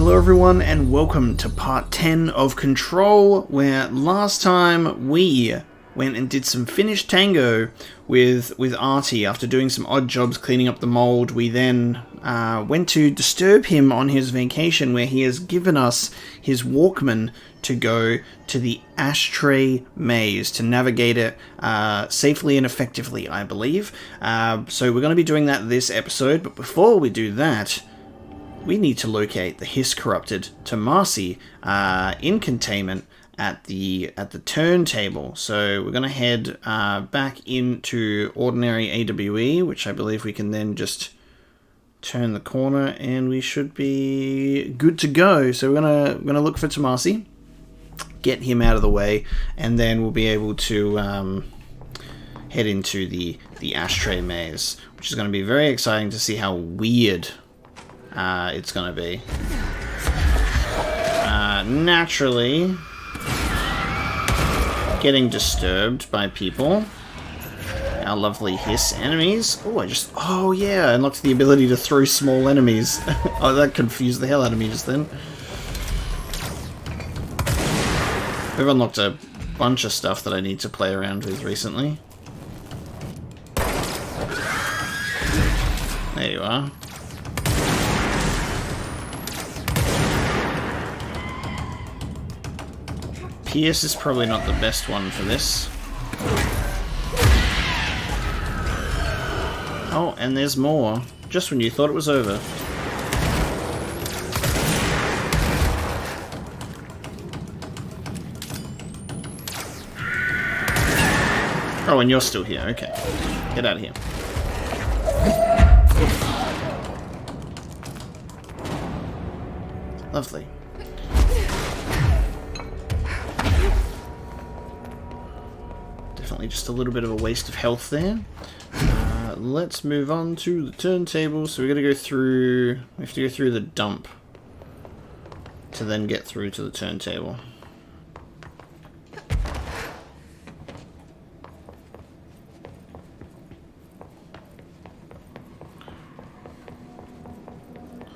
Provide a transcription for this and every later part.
Hello everyone and welcome to part 10 of Control, where last time we went and did some finished tango with Artie. After doing some odd jobs cleaning up the mold, we then went to disturb him on his vacation, where he has given us his Walkman to go to the Ashtray maze to navigate it safely and effectively, I believe. So we're going to be doing that this episode, but before we do that, we need to locate the Hiss-corrupted Tomasi in containment at the turntable. So we're going to head back into ordinary AWE, which I believe we can then just turn the corner and we should be good to go. So we're gonna look for Tomasi, get him out of the way, and then we'll be able to head into the Ashtray maze, which is going to be very exciting to see how weird it's going to be. Naturally, getting disturbed by people. Our lovely Hiss enemies. Oh yeah, unlocked the ability to throw small enemies. Oh, that confused the hell out of me just then. We've unlocked a bunch of stuff that I need to play around with recently. There you are. Pierce is probably not the best one for this. Oh, and there's more. Just when you thought it was over. Oh, and you're still here. Okay. Get out of here. Lovely. Definitely just a little bit of a waste of health there. Let's move on to the turntable. So we have to go through the dump to then get through to the turntable.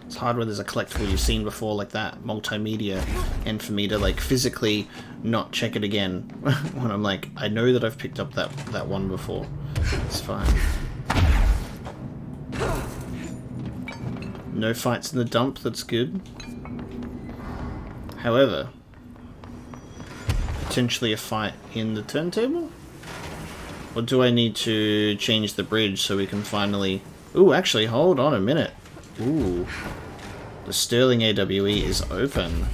It's hard when there's a collectible you've seen before like that, multimedia, and for me to like physically not check it again when I'm like, I know that I've picked up that one before. It's fine. No fights in the dump, that's good. However, potentially a fight in the turntable? Or do I need to change the bridge so we can finally... Ooh, actually, hold on a minute. Ooh. The Sterling AWE is open.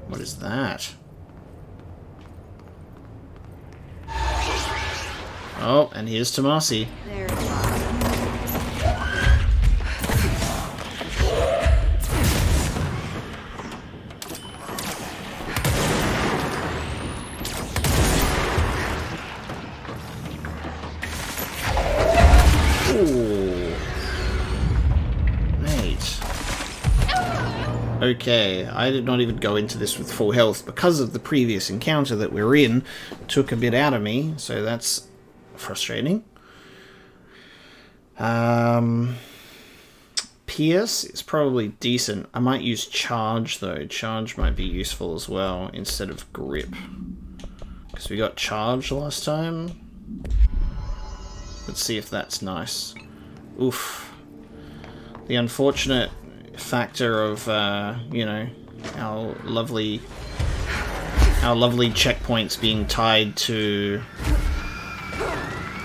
What is that? Oh, and here's Tomasi. There. Okay, I did not even go into this with full health because of the previous encounter that we're in. Took a bit out of me, so that's frustrating. Pierce is probably decent. I might use Charge though. Charge might be useful as well instead of Grip. Because we got Charge last time. Let's see if that's nice. Oof. The unfortunate factor of you know, our lovely checkpoints being tied to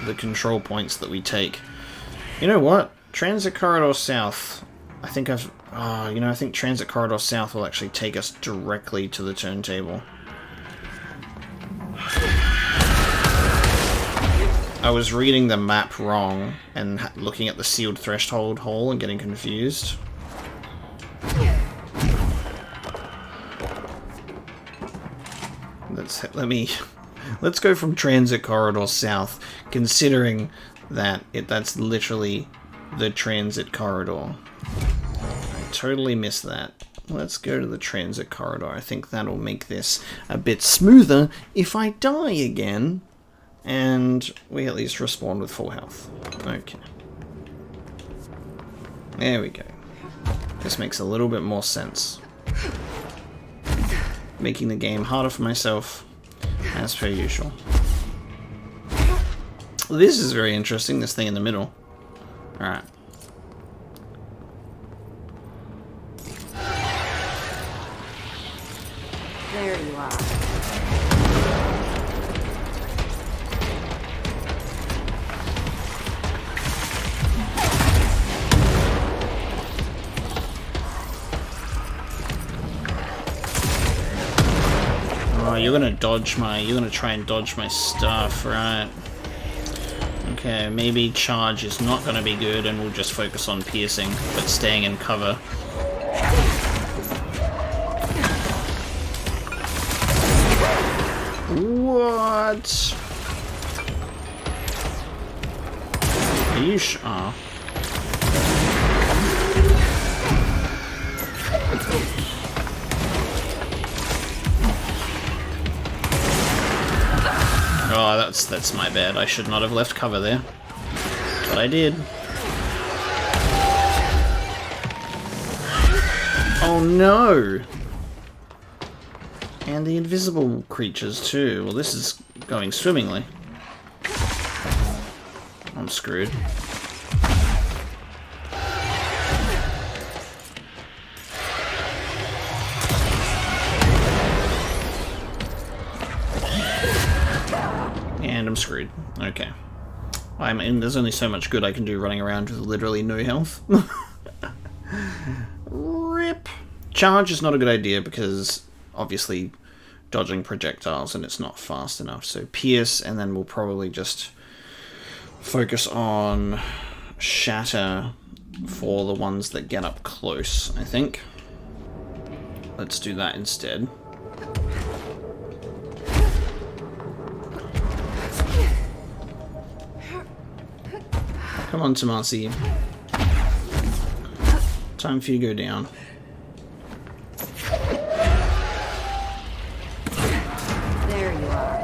the control points that we take. You know what? Transit Corridor South. I think I think Transit Corridor South will actually take us directly to the turntable. I was reading the map wrong and looking at the sealed threshold hole and getting confused. Let's go from Transit Corridor South, considering that that's literally the transit corridor. I totally missed that. Let's go to the transit corridor. I think that'll make this a bit smoother if I die again, and we at least respawn with full health. Okay. There we go. This makes a little bit more sense. Making the game harder for myself, as per usual. This is very interesting, this thing in the middle. Alright. There you are. Oh, you're gonna try and dodge my stuff, right? Okay, maybe charge is not gonna be good and we'll just focus on piercing, but staying in cover. What? Are you oh. Oh, that's my bad. I should not have left cover there. But I did. Oh no! And the invisible creatures too. Well, this is going swimmingly. I'm screwed. And I'm screwed. Okay. There's only so much good I can do running around with literally no health. Rip. Charge is not a good idea because obviously dodging projectiles and it's not fast enough. So pierce, and then we'll probably just focus on shatter for the ones that get up close, I think. Let's do that instead. Come on, Tomasi. Time for you to go down. There you are.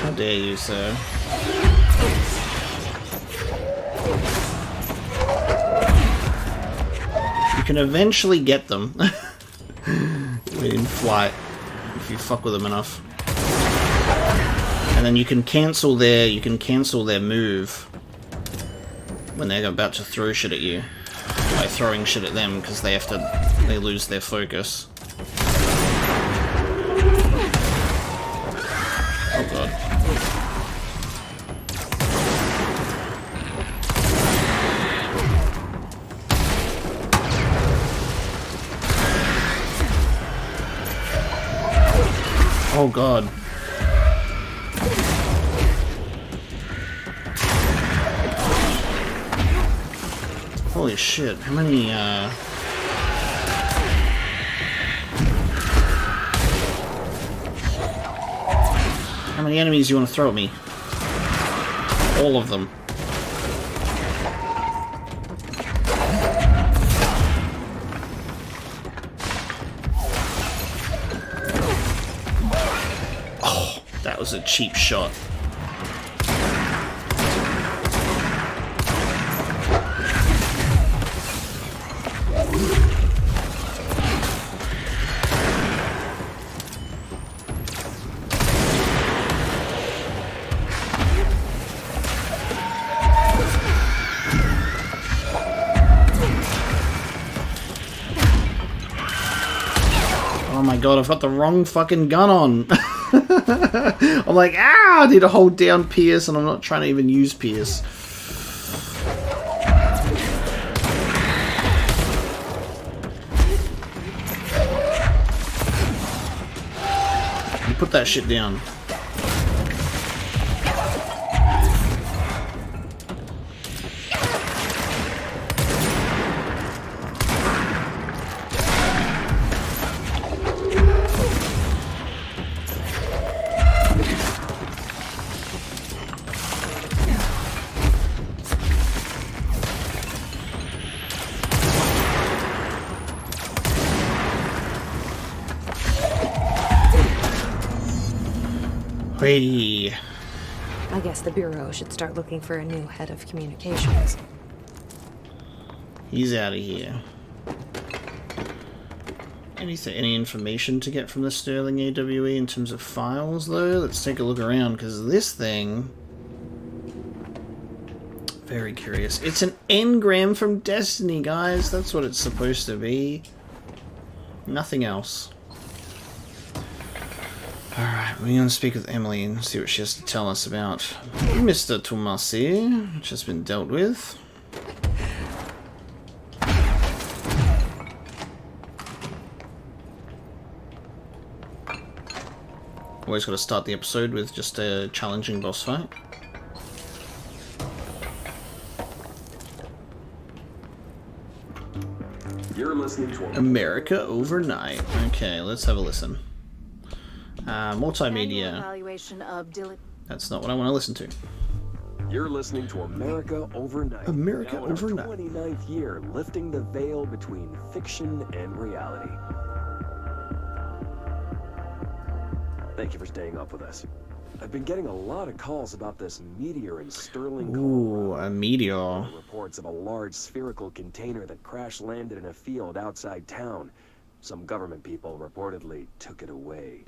How dare you, sir? You can eventually get them in flight if you fuck with them enough, and then you can cancel their move when they're about to throw shit at you by throwing shit at them because they lose their focus. Oh god. Oh god. Holy shit, how many, how many enemies do you want to throw at me? All of them. That was a cheap shot. Oh my god, I've got the wrong fucking gun on. I'm like, I need to hold down Pierce, and I'm not trying to even use Pierce. You put that shit down. Hey. I guess the Bureau should start looking for a new head of communications. He's out of here. Any information to get from the Sterling AWE in terms of files, though? Let's take a look around, because this thing... Very curious. It's an engram from Destiny, guys. That's what it's supposed to be. Nothing else. Alright, we're going to speak with Emily and see what she has to tell us about Mr. Tomasi, which has been dealt with. Always got to start the episode with just a challenging boss fight. You're listening to America Overnight. Okay, let's have a listen. Multimedia. That's not what I want to listen to. You're listening to America Overnight. America now in Overnight. Our 29th year, lifting the veil between fiction and reality. Thank you for staying up with us. I've been getting a lot of calls about this meteor in Sterling, Ooh, Colorado. a meteor. Reports of a large spherical container that crash-landed in a field outside town. Some government people reportedly took it away.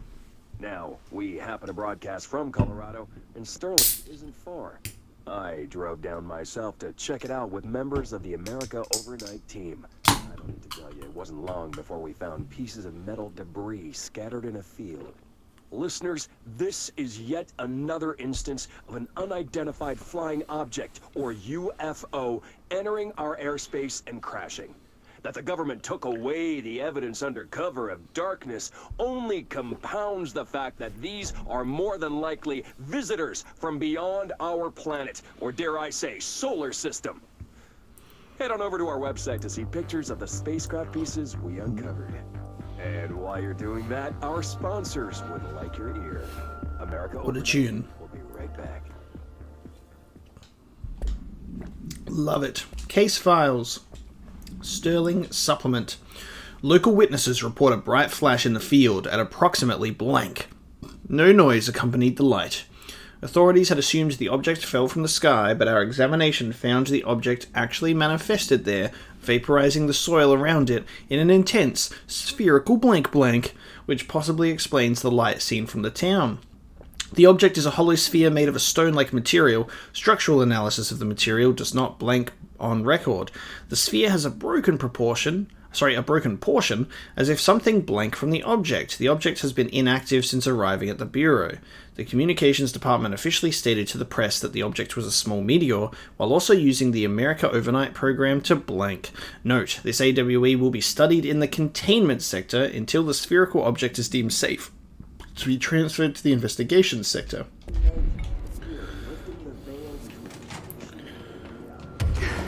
Now, we happen to broadcast from Colorado, and Sterling isn't far. I drove down myself to check it out with members of the America Overnight team. I don't need to tell you, it wasn't long before we found pieces of metal debris scattered in a field. Listeners, this is yet another instance of an unidentified flying object, or UFO, entering our airspace and crashing. That the government took away the evidence under cover of darkness only compounds the fact that these are more than likely visitors from beyond our planet, or dare I say, solar system. Head on over to our website to see pictures of the spacecraft pieces we uncovered. And while you're doing that, our sponsors would like your ear. America What a Overnight. tune. We'll be right back. Love it. Case files. Sterling supplement. Local witnesses report a bright flash in the field at approximately blank. No noise accompanied the light. Authorities had assumed the object fell from the sky, but our examination found the object actually manifested there, vaporizing the soil around it in an intense, spherical blank blank, which possibly explains the light seen from the town. The object is a hollow sphere made of a stone-like material. Structural analysis of the material does not blank on record. The sphere has a broken portion, as if something blank from the object. The object has been inactive since arriving at the Bureau. The Communications Department officially stated to the press that the object was a small meteor, while also using the America Overnight program to blank. Note, this AWE will be studied in the containment sector until the spherical object is deemed safe to be transferred to the investigation sector.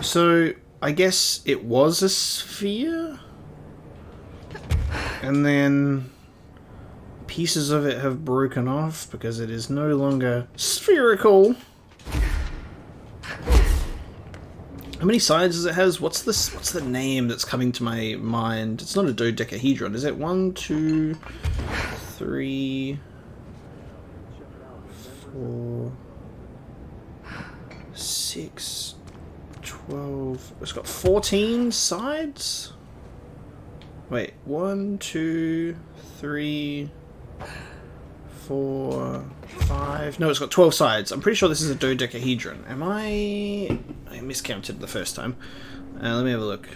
So, I guess it was a sphere? And then pieces of it have broken off because it is no longer spherical. How many sides does it has? What's the name that's coming to my mind? It's not a dodecahedron, is it? 1, 2, 3, 4, 6, 12. It's got 14 sides? Wait, 1, 2, 3, 4, 5. No, it's got 12 sides. I'm pretty sure this is a dodecahedron. I miscounted the first time. Let me have a look.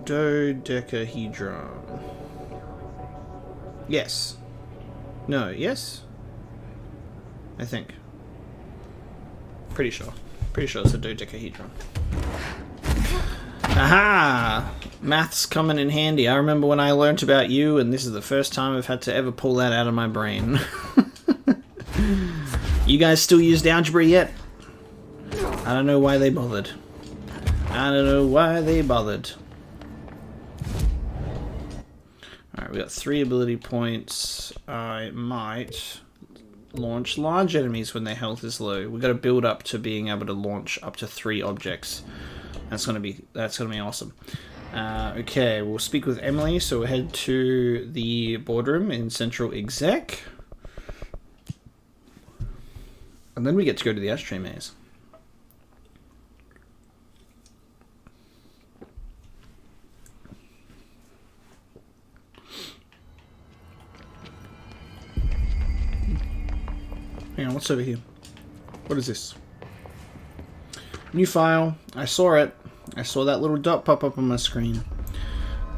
Dodecahedron. Yes. No, yes? I think. Pretty sure. Pretty sure it's a dodecahedron. Aha! Maths coming in handy. I remember when I learnt about you, and this is the first time I've had to ever pull that out of my brain. You guys still used algebra yet? I don't know why they bothered. I don't know why they bothered. Alright, we got 3 ability points. I might launch large enemies when their health is low. We've got to build up to being able to launch up to 3 objects. That's gonna be awesome. Okay, we'll speak with Emily, so we'll head to the boardroom in Central Exec. And then we get to go to the Ashtray maze. Hang on, what's over here? What is this? New file. I saw it. I saw that little dot pop up on my screen.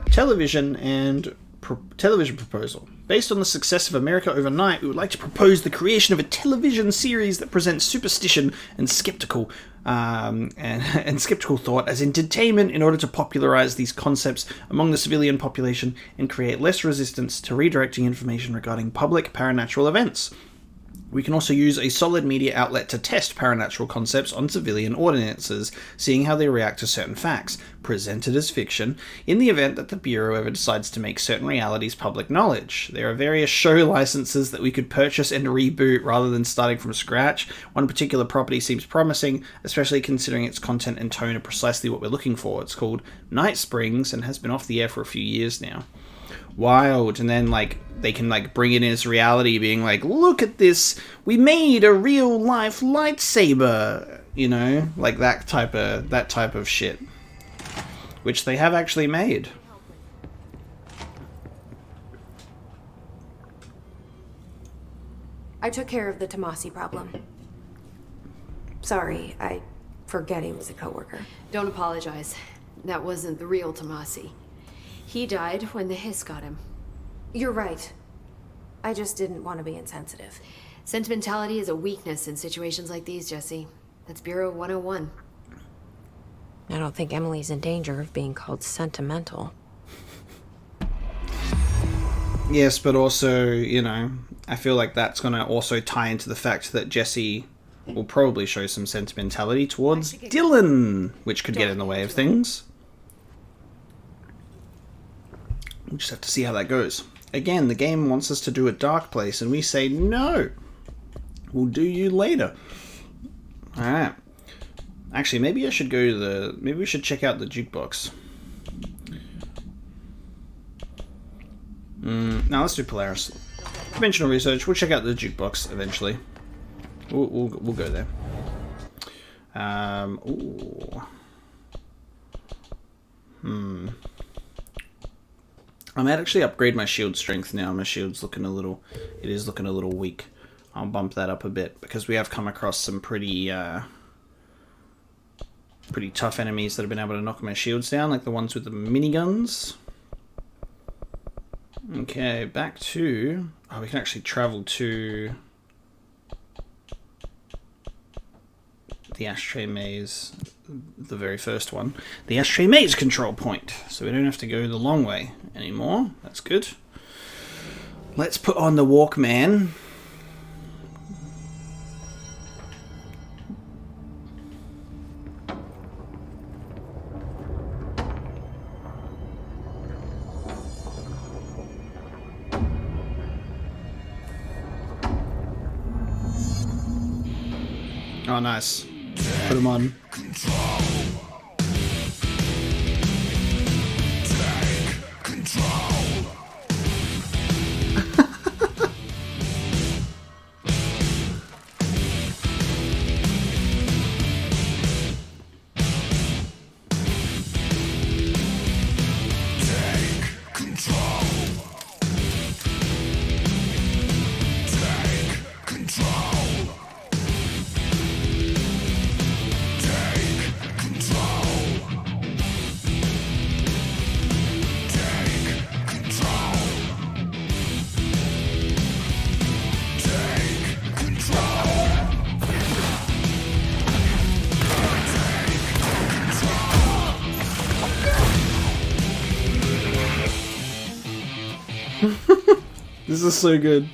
Television and television proposal. Based on the success of America Overnight, we would like to propose the creation of a television series that presents superstition and skeptical and skeptical thought as entertainment in order to popularize these concepts among the civilian population and create less resistance to redirecting information regarding public paranatural events. We can also use a solid media outlet to test paranatural concepts on civilian audiences, seeing how they react to certain facts, presented as fiction, in the event that the Bureau ever decides to make certain realities public knowledge. There are various show licenses that we could purchase and reboot rather than starting from scratch. One particular property seems promising, especially considering its content and tone are precisely what we're looking for. It's called Night Springs and has been off the air for a few years now. Wild. And then they can bring it in as reality, being like, look at this, we made a real life lightsaber, that type of shit, which they have actually made. I took care of the Tomasi problem. Sorry, I forget he was a coworker. Don't apologize. That wasn't the real Tomasi. He died when the hiss got him. You're right. I just didn't want to be insensitive. Sentimentality is a weakness in situations like these, Jesse. That's Bureau 101. I don't think Emily's in danger of being called sentimental. Yes, but also, I feel like that's going to also tie into the fact that Jesse will probably show some sentimentality towards Dylan, which could get in the way of things. We'll just have to see how that goes. Again, the game wants us to do a dark place, and we say, no, we'll do you later. Alright. Actually, maybe I should go to maybe we should check out the jukebox. Now let's do Polaris. Conventional research, we'll check out the jukebox eventually. We'll go there. Ooh. I might actually upgrade my shield strength now. My shield's looking it is looking a little weak. I'll bump that up a bit because we have come across some pretty tough enemies that have been able to knock my shields down, like the ones with the miniguns. Okay, back to... we can actually travel to the Ashtray maze, the very first one. The Ashtray maze control point, so we don't have to go the long way anymore. That's good. Let's put on the Walkman. Oh, nice. Put them on. This is so good.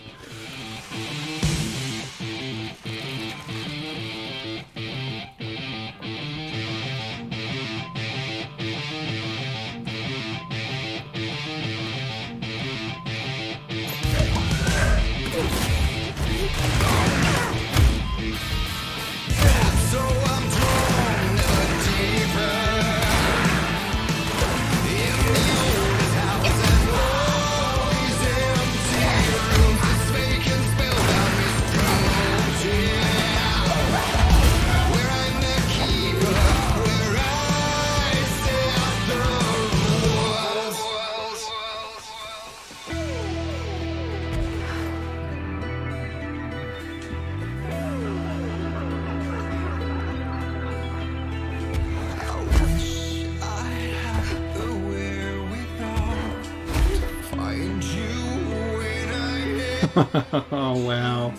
Oh, wow.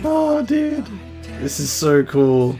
Oh, dude. This is so cool.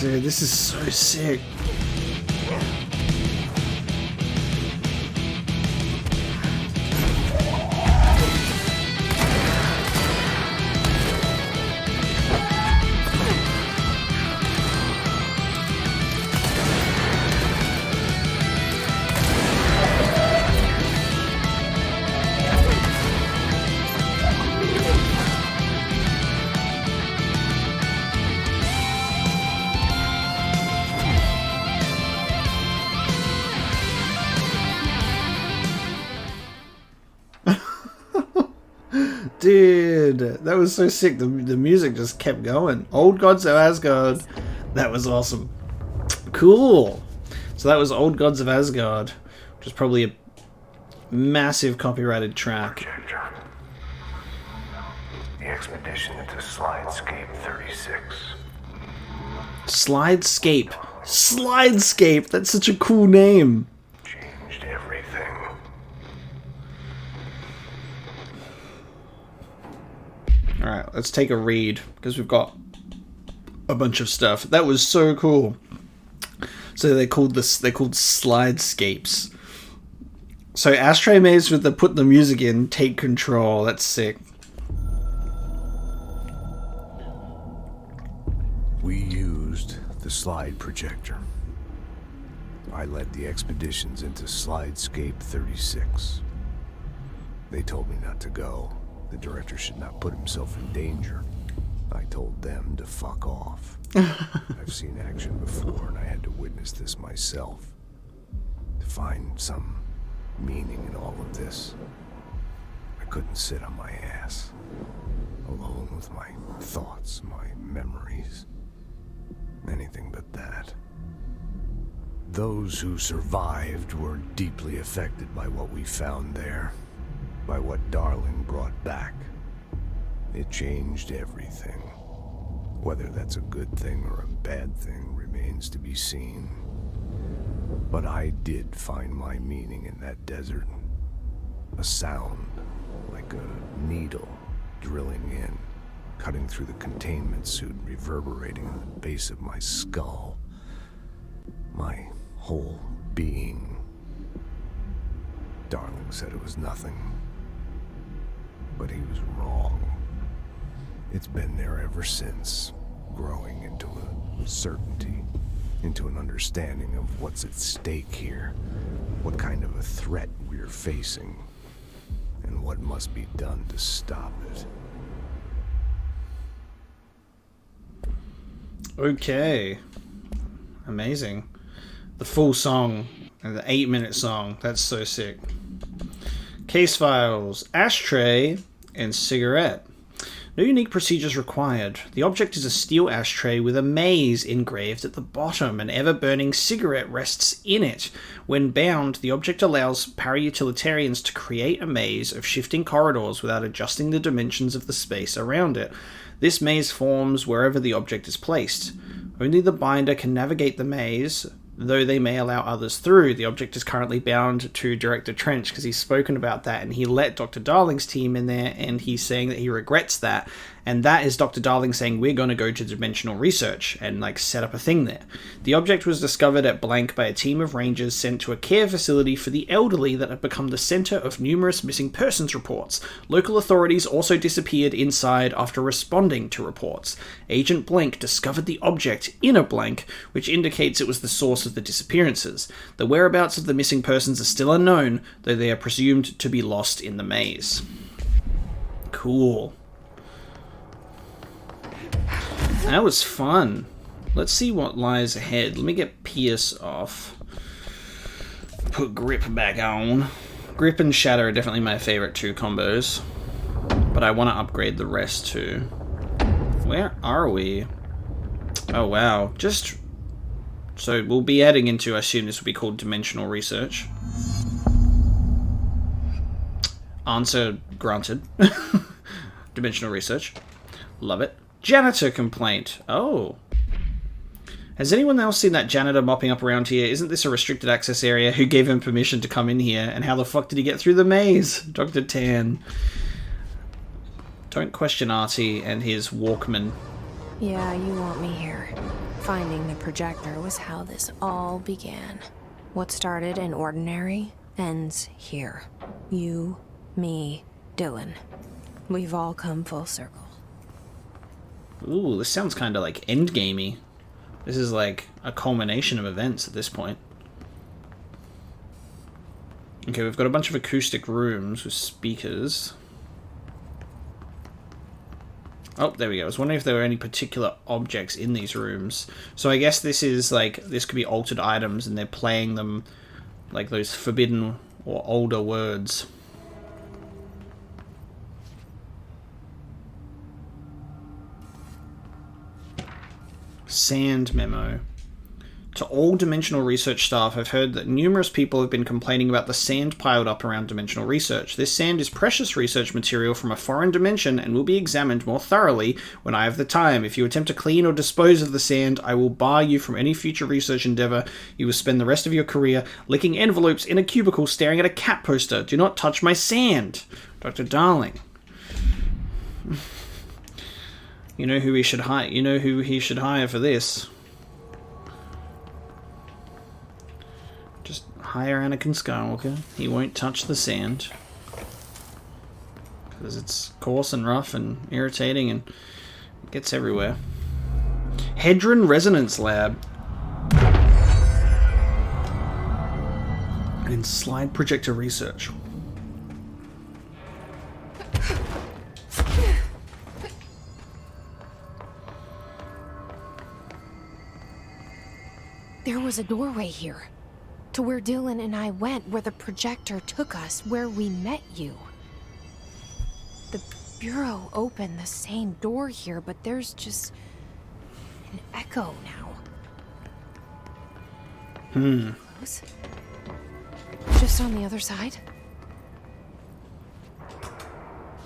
Dude, this is so sick. Dude, that was so sick. The music just kept going. Old Gods of Asgard. That was awesome. Cool. So that was Old Gods of Asgard, which is probably a massive copyrighted track. Projector. The expedition into Slidescape 36. Slidescape. Slidescape. That's such a cool name. Changed everything. Alright, let's take a read, because we've got a bunch of stuff. That was so cool. So they're called slidescapes. So Ashtray Maze with the put the music in, take control. That's sick. We used the slide projector. I led the expeditions into Slidescape 36. They told me not to go. The director should not put himself in danger. I told them to fuck off. I've seen action before, and I had to witness this myself. To find some meaning in all of this, I couldn't sit on my ass, alone with my thoughts, my memories. Anything but that. Those who survived were deeply affected by what we found there, by what Darling brought back. It changed everything. Whether that's a good thing or a bad thing remains to be seen. But I did find my meaning in that desert. A sound, like a needle drilling in, cutting through the containment suit, reverberating in the base of my skull. My whole being. Darling said it was nothing. But he was wrong. It's been there ever since, growing into a certainty, into an understanding of what's at stake here, what kind of a threat we're facing, and what must be done to stop it. Okay. Amazing. The full song, and the 8-minute song, that's so sick. Case files, ashtray, and cigarette. No unique procedures required. The object is a steel ashtray with a maze engraved at the bottom. An ever-burning cigarette rests in it. When bound, the object allows para-utilitarians to create a maze of shifting corridors without adjusting the dimensions of the space around it. This maze forms wherever the object is placed. Only the binder can navigate the maze, though they may allow others through. The object is currently bound to Director Trench because he's spoken about that, and he let Dr. Darling's team in there, and he's saying that he regrets that. And that is Dr. Darling saying, we're going to go to dimensional research and like set up a thing there. The object was discovered at blank by a team of rangers sent to a care facility for the elderly that had become the center of numerous missing persons reports. Local authorities also disappeared inside after responding to reports. Agent Blank discovered the object in a blank, which indicates it was the source of the disappearances. The whereabouts of the missing persons are still unknown, though they are presumed to be lost in the maze. Cool. That was fun. Let's see what lies ahead. Let me get Pierce off. Put Grip back on. Grip and Shatter are definitely my favorite two combos. But I want to upgrade the rest too. Where are we? Oh wow. Just... So we'll be heading into, I assume this will be called Dimensional Research. Answer granted. Dimensional Research. Love it. Janitor complaint. Oh. Has anyone else seen that janitor mopping up around here? Isn't this a restricted access area? Who gave him permission to come in here? And how the fuck did he get through the maze? Dr. Tan. Don't question Artie and his Walkman. Yeah, you want me here. Finding the projector was how this all began. What started in ordinary ends here. You, me, Dylan. We've all come full circle. Ooh, this sounds kind of like endgamey. This is like a culmination of events at this point. Okay, we've got a bunch of acoustic rooms with speakers. Oh, there we go. I was wondering if there were any particular objects in these rooms. So I guess this is like, this could be altered items and they're playing them like those forbidden or older words. Sand memo. To all Dimensional Research staff, I've heard that numerous people have been complaining about the sand piled up around Dimensional Research. This sand is precious research material from a foreign dimension and will be examined more thoroughly when I have the time. If you attempt to clean or dispose of the sand, I will bar you from any future research endeavor. You will spend the rest of your career licking envelopes in a cubicle staring at a cat poster. Do not touch my sand. Dr. Darling. You know who he should hire. You know who he should hire for this. Just hire Anakin Skywalker. He won't touch the sand because it's coarse and rough and irritating and it gets everywhere. Hedron Resonance Lab. And slide projector research. There was a doorway here, to where Dylan and I went, where the projector took us, where we met you. The Bureau opened the same door here, but there's just an echo now. Close. Just on the other side?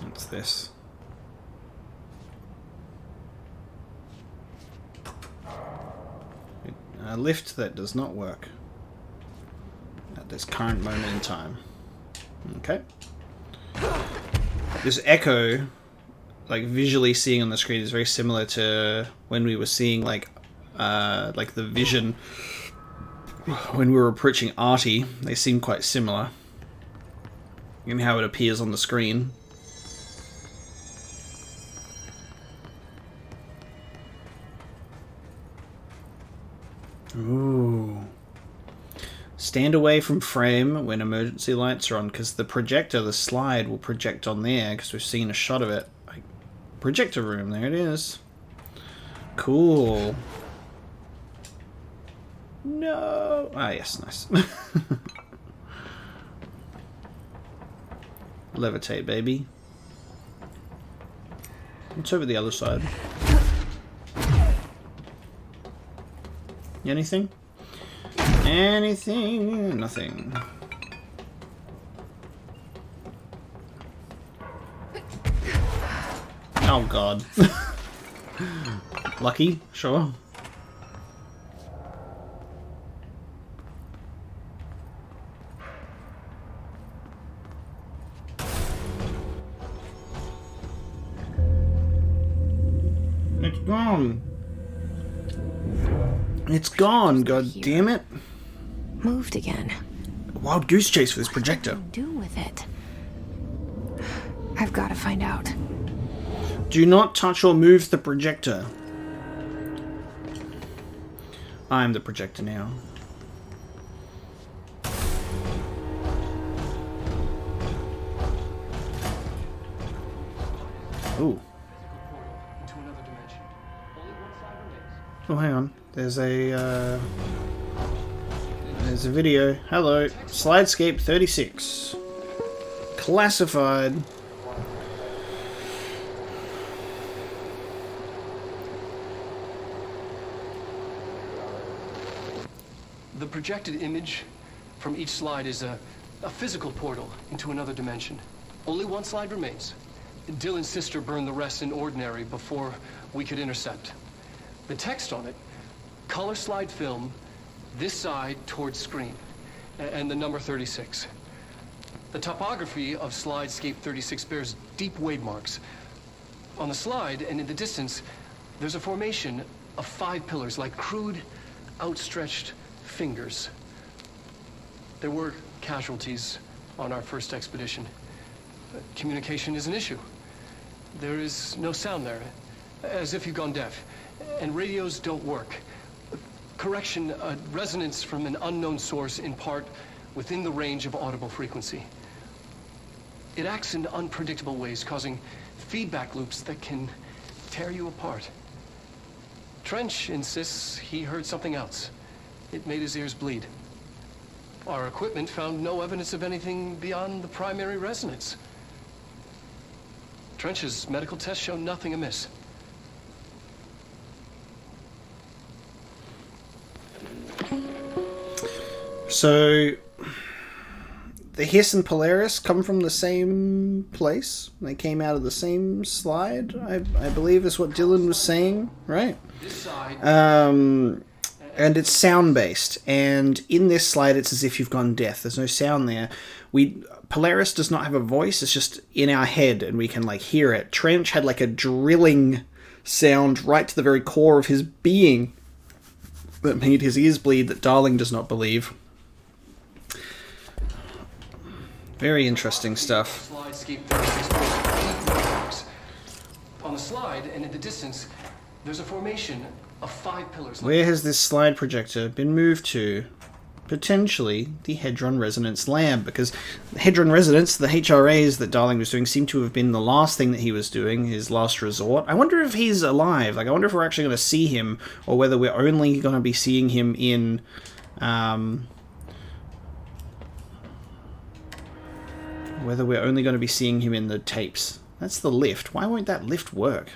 What's this? A lift that does not work at this current moment in time. Okay. This echo, like visually seeing on the screen, is very similar to when we were seeing like the vision when we were approaching Artie. They seem quite similar in how it appears on the screen. Ooh. Stand away from frame when emergency lights are on, because the projector, the slide, will project on there, because we've seen a shot of it. Like, projector room, there it is. Cool. No! Ah, yes, nice. Levitate, baby. What's over the other side? Anything? Anything? Nothing. Oh god. Lucky? Sure. It's gone. It's gone, god damn it. Moved again. A wild goose chase for this projector. What do you do with it? I've got to find out. Do not touch or move the projector. I'm the projector now. Ooh. Oh, hang on. There's a video. Hello. Slidescape 36. Classified. The projected image from each slide is a physical portal into another dimension. Only one slide remains. Dylan's sister burned the rest in ordinary before we could intercept. The text on it, color slide film, this side towards screen, and the number 36. The topography of Slidescape 36 bears deep wade marks. On the slide and in the distance, there's a formation of 5 pillars like crude, outstretched fingers. There were casualties on our first expedition. Communication is an issue. There is no sound there, as if you've gone deaf. And radios don't work. Correction, a resonance from an unknown source in part within the range of audible frequency. It acts in unpredictable ways, causing feedback loops that can tear you apart. Trench insists he heard something else. It made his ears bleed. Our equipment found no evidence of anything beyond the primary resonance. Trench's medical tests show nothing amiss. So, the Hiss and Polaris come from the same place. They came out of the same slide, I believe is what Dylan was saying, right? And it's sound-based. And in this slide, it's as if you've gone deaf. There's no sound there. Polaris does not have a voice. It's just in our head, and we can, like, hear it. Trench had, like, a drilling sound right to the very core of his being that made his ears bleed that Darling does not believe. Very interesting stuff. On the slide and in the distance, there's a formation of 5 pillars. Where has this slide projector been moved to? Potentially the Hedron Resonance Lab, because the Hedron Resonance, the HRAs that Darling was doing, seem to have been the last thing that he was doing, his last resort. I wonder if he's alive. Like, I wonder if we're actually going to see him, or whether we're only going to be seeing him in... whether we're only going to be seeing him in the tapes. That's the lift. Why won't that lift work?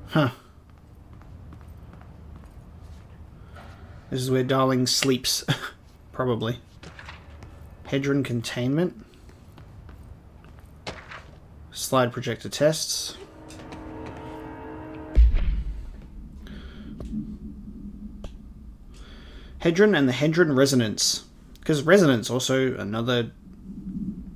Huh. This is where Darling sleeps. Probably. Hedron containment. Slide projector tests. Hedron and the Hedron Resonance. Because resonance also another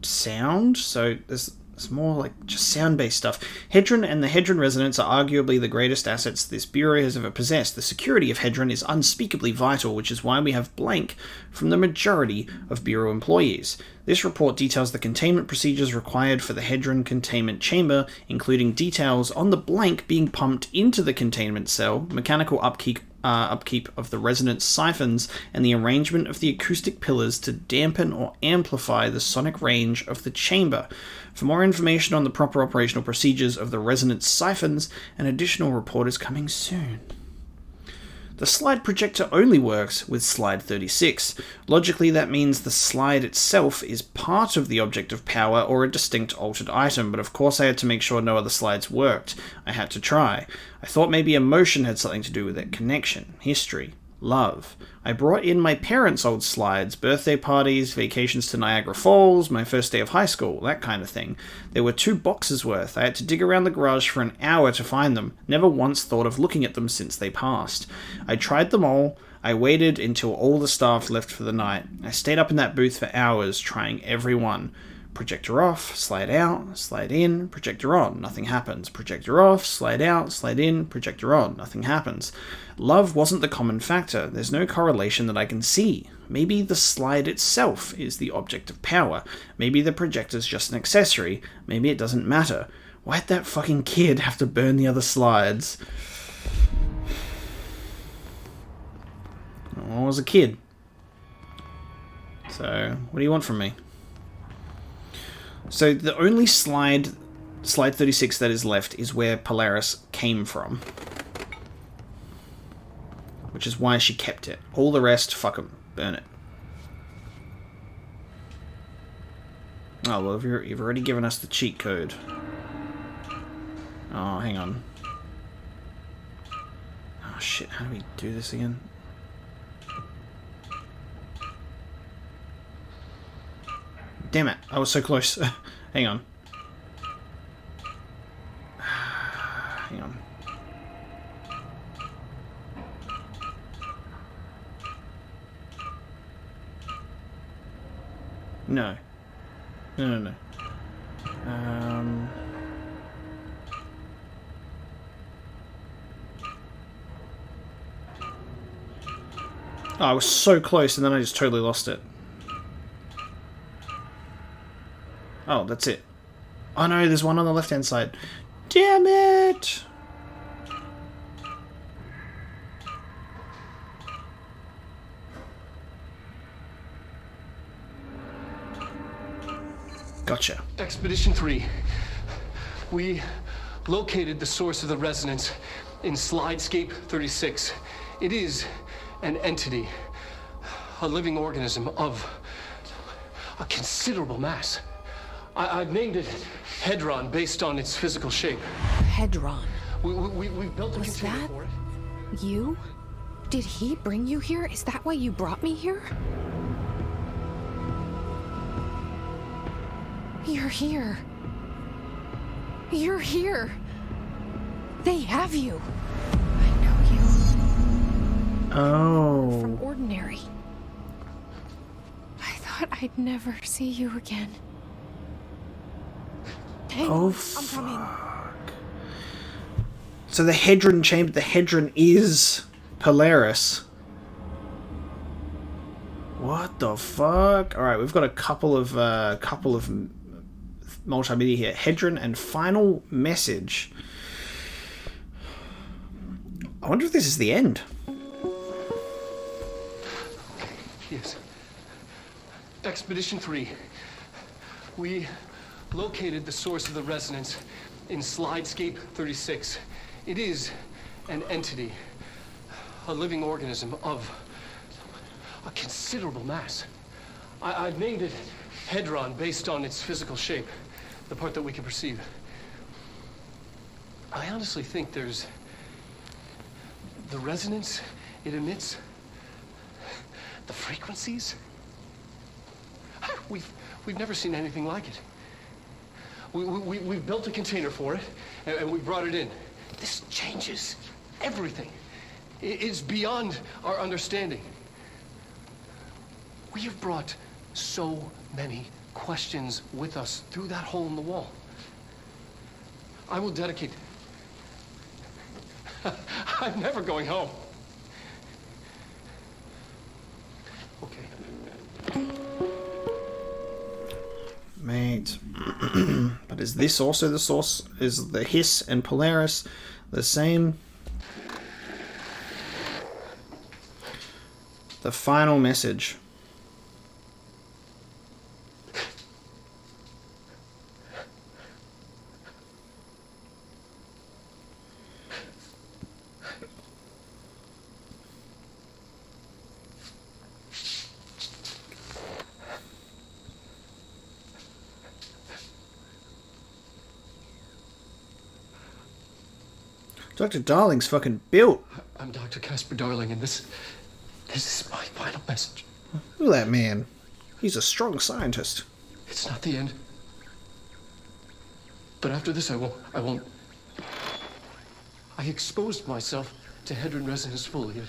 sound, so there's more like just sound-based stuff. Hedron and the Hedron Resonance are arguably the greatest assets this Bureau has ever possessed. The security of Hedron is unspeakably vital, which is why we have blank from the majority of Bureau employees. This report details the containment procedures required for the Hedron containment chamber, including details on the blank being pumped into the containment cell, mechanical upkeep of the resonance siphons, and the arrangement of the acoustic pillars to dampen or amplify the sonic range of the chamber. For more information on the proper operational procedures of the resonance siphons, an additional report is coming soon. The slide projector only works with slide 36. Logically, that means the slide itself is part of the object of power or a distinct altered item, but of course I had to make sure no other slides worked. I had to try. I thought maybe emotion had something to do with it. Connection, history, love. I brought in my parents' old slides, birthday parties, vacations to Niagara Falls, my first day of high school, that kind of thing. There were 2 boxes worth. I had to dig around the garage for an hour to find them. Never once thought of looking at them since they passed. I tried them all. I waited until all the staff left for the night. I stayed up in that booth for hours, trying every one. Projector off, slide out, slide in, projector on, nothing happens. Projector off, slide out, slide in, projector on, nothing happens. Love wasn't the common factor. There's no correlation that I can see. Maybe the slide itself is the object of power. Maybe the projector's just an accessory. Maybe it doesn't matter. Why'd that fucking kid have to burn the other slides? Well, I was a kid. So, what do you want from me? So the only slide 36 that is left is where Polaris came from. Which is why she kept it. All the rest, fuck 'em. Burn it. Oh, well, you've already given us the cheat code. Oh, hang on. Oh, shit, how do we do this again? Damn it, I was so close. Hang on. Hang on. No. No. Oh, I was so close and then I just totally lost it. Oh, that's it. Oh no, there's one on the left-hand side. Damn it! Gotcha. Expedition 3. We located the source of the resonance in Slidescape 36. It is an entity, a living organism of a considerable mass. I've named it Hedron based on its physical shape. Hedron. We built a Was container that for it. you? Did he bring you here? Is that why you brought me here? You're here. You're here. They have you. I know you. Oh. From Ordinary. I thought I'd never see you again. Hang on, I'm coming. So the Hedron chamber, the Hedron is Polaris. What the fuck? All right, we've got a couple of multimedia here. Hedron and final message. I wonder if this is the end. Yes. Expedition 3. We located the source of the resonance in Slidescape 36. It is an entity, a living organism of a considerable mass. I've named it Hedron based on its physical shape, the part that we can perceive. I honestly think there's the resonance it emits, the frequencies. We've never seen anything like it. We've built a container for it, and we brought it in. This changes everything. It is beyond our understanding. We have brought so many questions with us through that hole in the wall. I will dedicate... I'm never going home. Okay. Mate. But is this also the source? Is the Hiss and Polaris the same? The final message. Dr. Darling's fucking built. I'm Dr. Casper Darling, and this is my final message. Look at that man. He's a strong scientist. It's not the end. But after this, I won't. I exposed myself to Hedron resonance fully.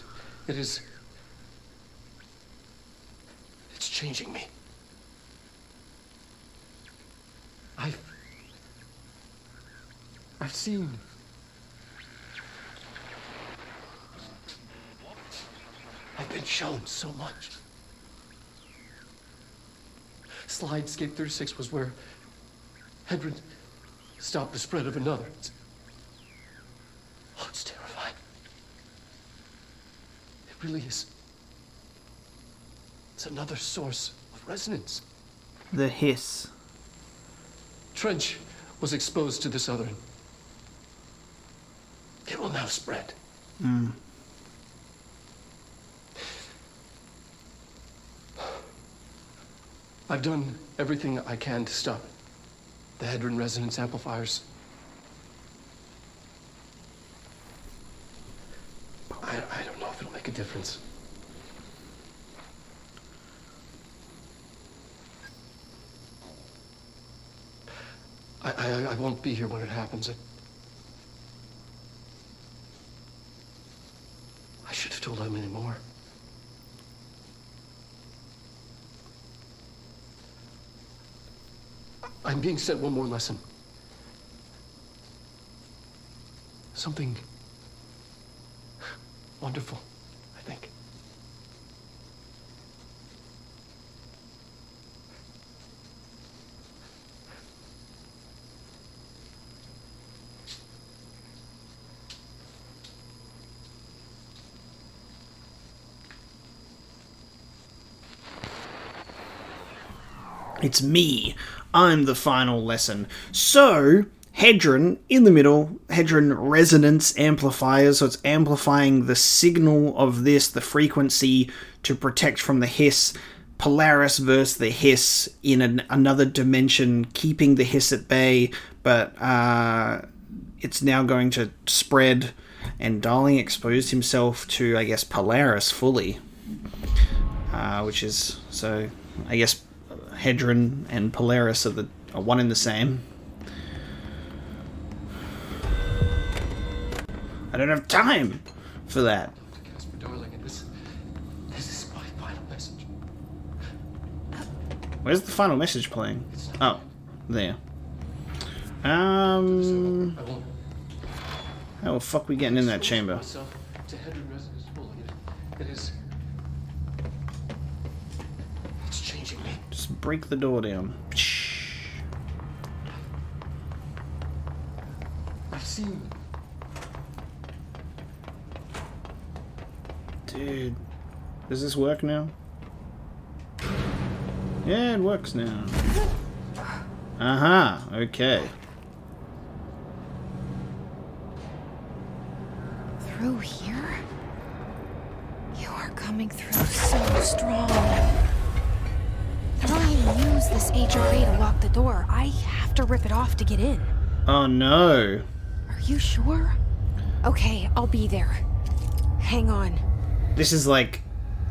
It's changing me. I've seen... I've been shown so much. Slidescape 36 was where Hedron stopped the spread of another. It's terrifying. It really is. It's another source of resonance. The Hiss. Trench was exposed to this other. It will now spread. I've done everything I can to stop it. The Hedron resonance amplifiers. I don't know if it'll make a difference. I won't be here when it happens. I should have told Emily more. I'm being sent one more lesson. Something wonderful, I think. It's me. I'm the final lesson. So, Hedron, in the middle, Hedron resonance amplifier, so it's amplifying the signal of this, the frequency, to protect from the Hiss. Polaris versus the Hiss in another dimension, keeping the Hiss at bay, but it's now going to spread, and Darling exposed himself to, I guess, Polaris fully. Which is, so, I guess Hedron and Polaris are one and the same. I don't have time for that. Casper, darling, and this is my final message. Where's the final message playing? Oh, there. I won't. How the fuck we getting in that chamber? Myself to Hedron residence fully. It is. It's changing me. Just break the door down. I've seen. Dude, does this work now? Yeah, it works now. Aha, okay. Through here? You are coming through so strong. I don't even use this HRA to lock the door. I have to rip it off to get in. Oh no. Are you sure? Okay, I'll be there. Hang on. This is like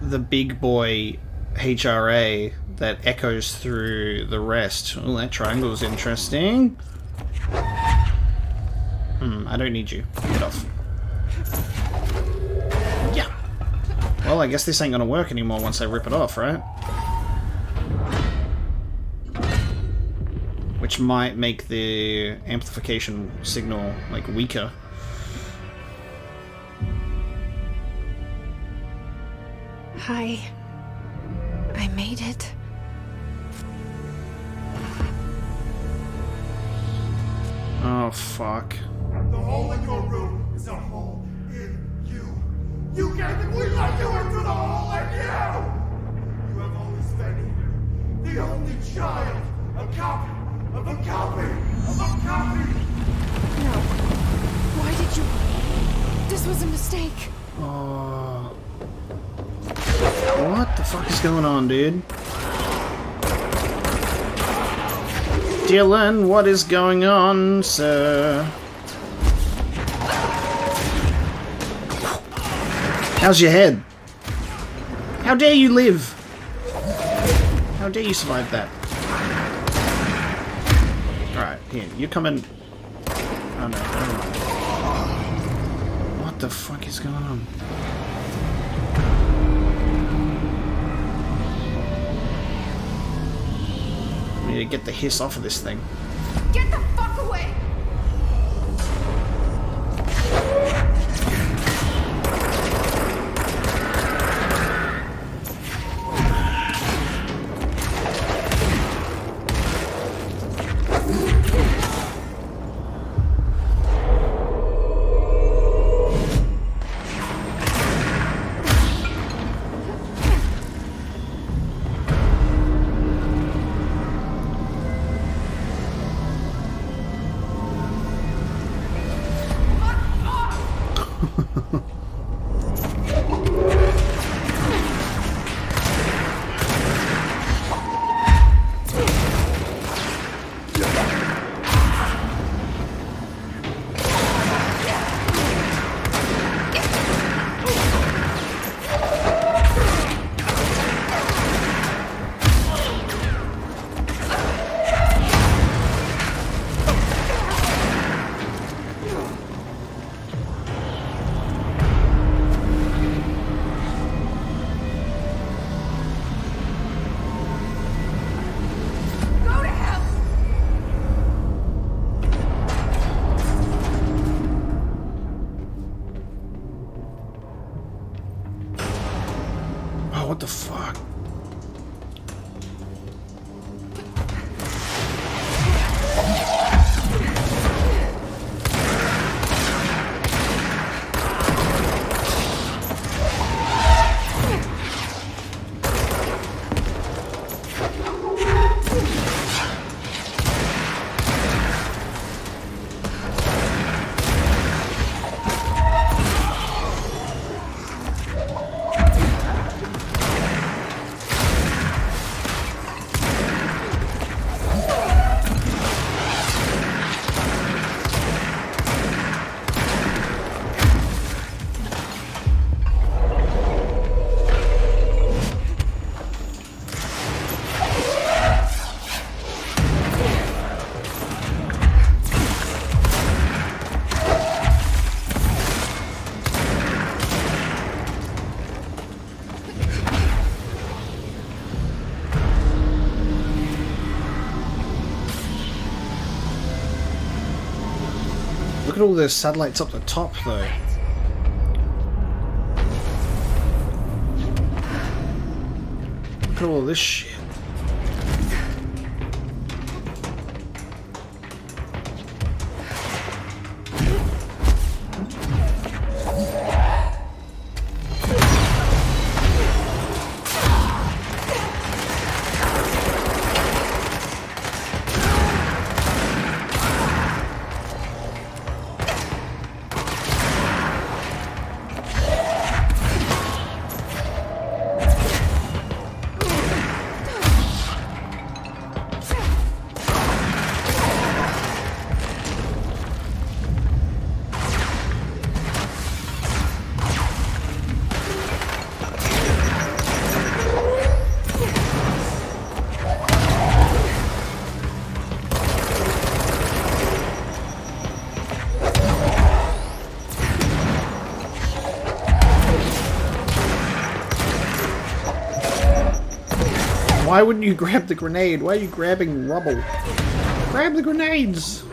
the big boy HRA that echoes through the rest. Oh, that triangle's interesting. I don't need you. Get off. Yeah. Well, I guess this ain't gonna work anymore once I rip it off, right? Which might make the amplification signal, like, weaker. Hi. I made it. Oh, fuck. The hole in your room is a hole in you. You can't think we let you into the hole in you! You have only spent here, the only child, a copy of a copy of a copy! No. Why did you... This was a mistake. Oh. What the fuck is going on, dude? Dylan, what is going on, sir? How's your head? How dare you live? How dare you survive that? Alright, here, you come in. Oh no, never mind. What the fuck is going on? We need to get the hiss off of this thing. Get the fuck away! at all those satellites up the top, though. Look at all this shit. Why wouldn't you grab the grenade? Why are you grabbing rubble? Grab the grenades!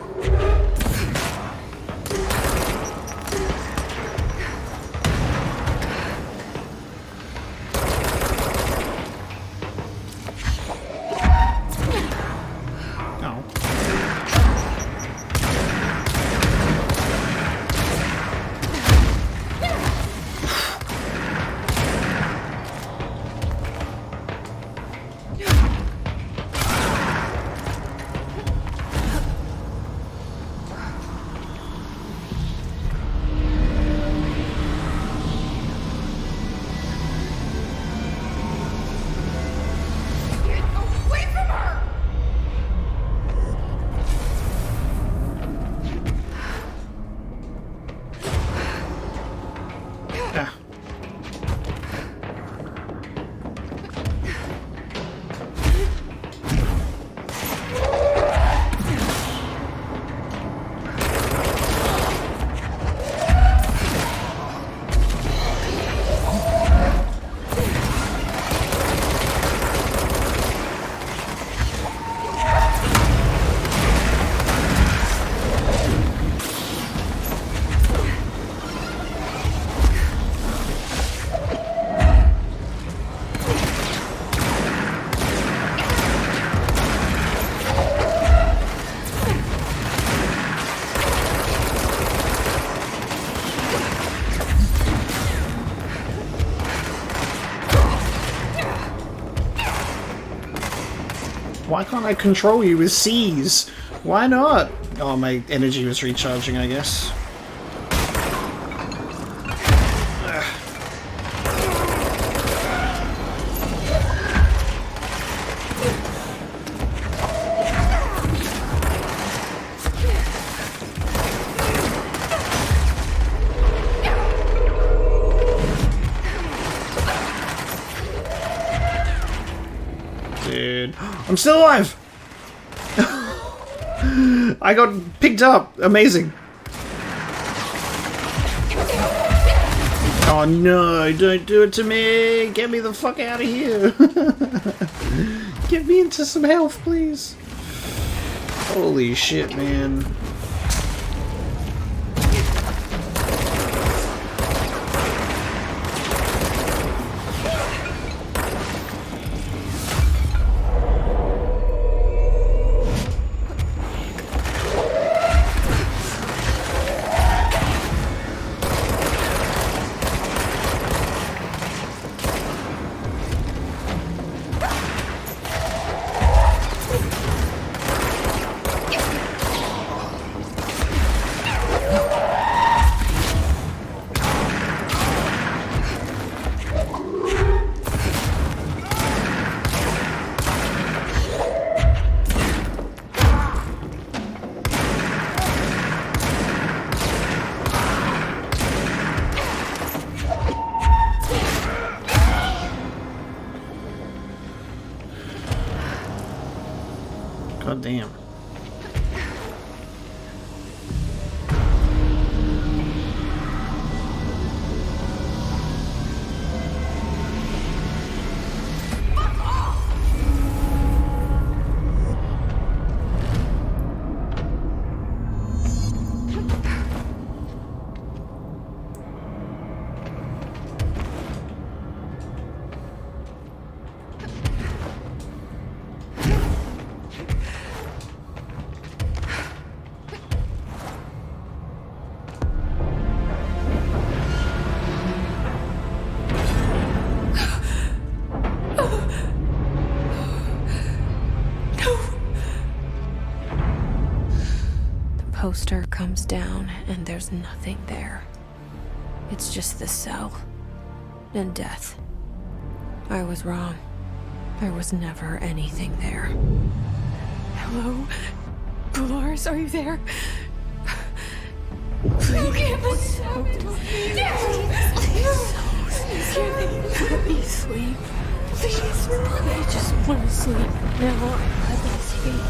Why can't I control you with C's? Why not? Oh, my energy was recharging, I guess. I'm still alive! I got picked up! Amazing! Oh no, don't do it to me! Get me the fuck out of here! Get me into some health, please! Holy shit, man. God damn. poster comes down and there's nothing there. It's just the cell and death. I was wrong. There was never anything there. Hello? Polaris, are you there? You can't be so... Please, let me sleep. Please, I just want to sleep now. Let me sleep.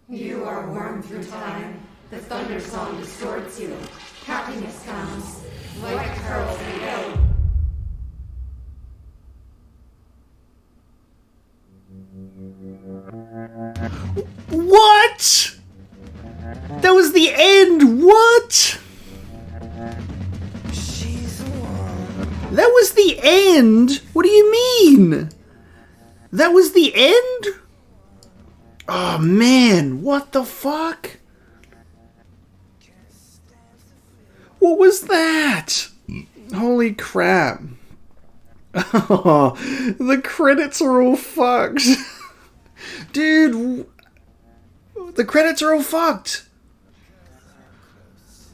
You are worn through time. The thunder song distorts you. Happiness comes. Like pearls we go. What? That was the end. What? That was the end? What do you mean? That was the end? Oh man, what the fuck? What was that? Holy crap. Oh, the credits are all fucked. Dude, the credits are all fucked.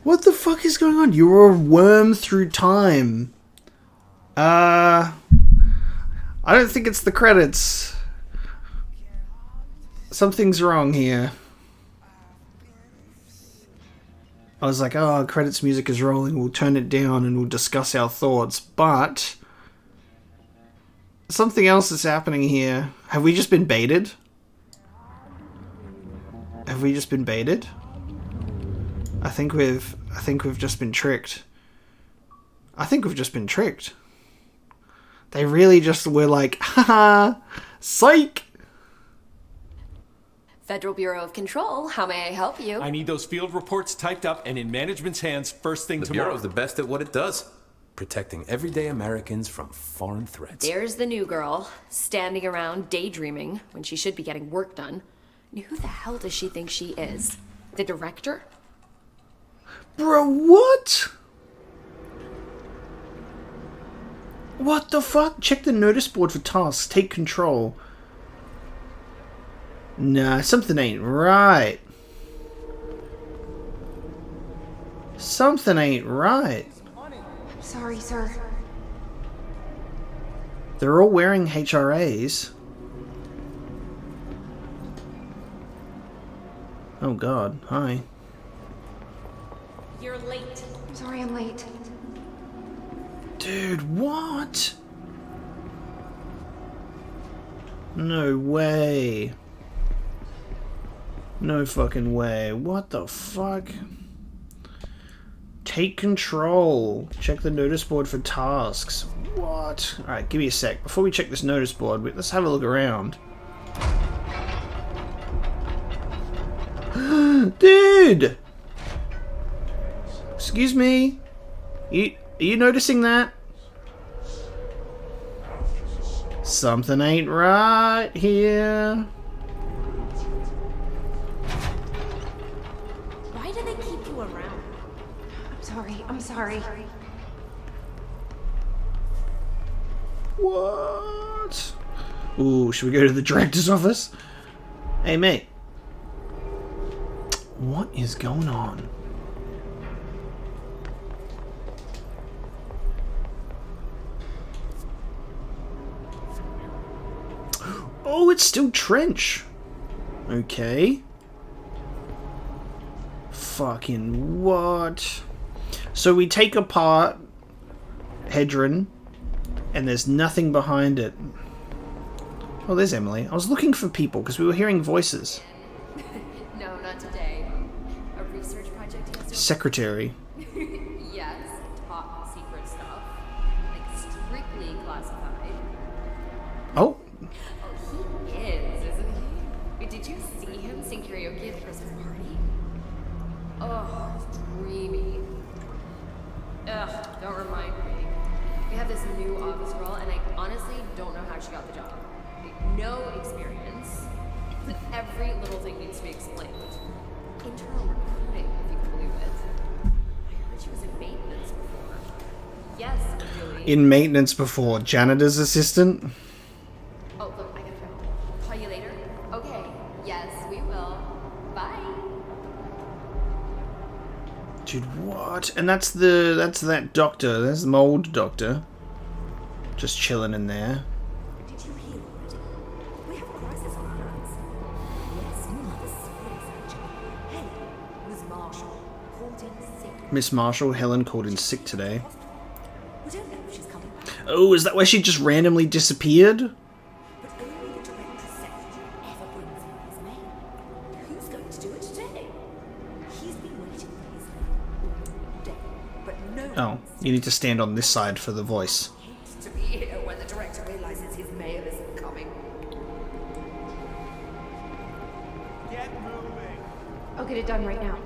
What the fuck is going on? You were a worm through time. I don't think it's the credits. Something's wrong here. I was like, oh, credits music is rolling. We'll turn it down and we'll discuss our thoughts. But something else is happening here. Have we just been baited? Have we just been baited? I think we've just been tricked. I think we've just been tricked. They really just were like, haha, psych. Federal Bureau of Control, how may I help you? I need those field reports typed up and in management's hands first thing tomorrow. The Bureau's the best at what it does. Protecting everyday Americans from foreign threats. There's the new girl, standing around daydreaming when she should be getting work done. And who the hell does she think she is? The director? Bro, what? What the fuck? Check the notice board for tasks. Take control. Nah, something ain't right. Something ain't right. I'm sorry, sir. They're all wearing HRAs. Oh god, hi. You're late. I'm sorry I'm late. Dude, what? No way. No fucking way. What the fuck? Take control. Check the notice board for tasks. What? Alright, give me a sec. Before we check this notice board, let's have a look around. Dude! Excuse me? Are you noticing that? Something ain't right here. Why do they keep you around? I'm sorry. What? Ooh, should we go to the director's office? Hey, mate. What is going on? Oh, it's still Trench. Okay. Fucking what? So we take apart Hedron, and there's nothing behind it. Oh, there's Emily. I was looking for people because we were hearing voices. No, not today. A research project yesterday? Secretary. Yes, top secret stuff. Like strictly classified. Oh. Oh, he is, isn't he? Wait, did you see him sing karaoke at the Christmas party? Oh, dreamy. Ugh, don't remind me. We have this new office girl, and I honestly don't know how she got the job. Like, no experience. But every little thing needs to be explained. Internal recruiting, if you can believe it. In maintenance before. Janitor's assistant? Oh, look, I gotta go. Call you later? Okay. Yes, we will. Bye. Dude, what? And that's that doctor. There's the mold doctor. Just chilling in there. Did you hear already? We have a crisis on our hands. Yes, you mother surge. Helen, Miss Marshall, called in sick. Miss Marshall, Helen called in sick today. We don't know if she's coming back, Oh, is that where she just randomly disappeared? but only the director said ever brings in his mail. Who's going to do it today? He's been waiting for his mail all day, but no Oh, one's you need to stand on this side for the voice. to be here when the director realizes his mail isn't coming. Get moving. I'll get it done right now.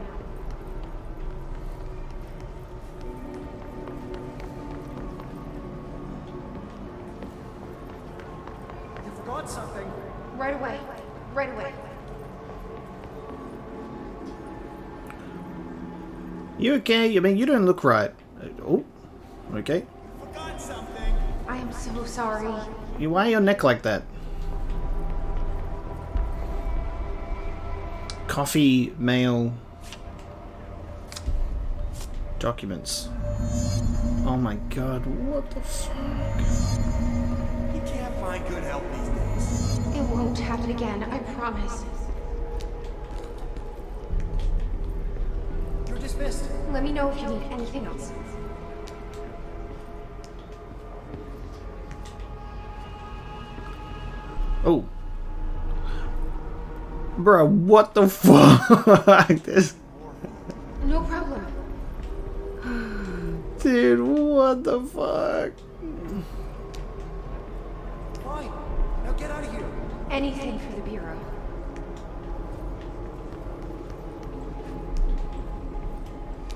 You forgot something. Right away. Right away. You okay? I mean, you don't look right. Oh, okay. Forgot something. I am so sorry. Why your neck like that? Coffee, mail, documents. Oh my god, what the fuck? You can't find good help these days. It won't happen again, I promise. You're dismissed. Let me know if you need anything else. Oh. Bro, what the fuck? This... No problem. Dude, what the fuck? Fine. Now get out of here. Anything for the Bureau.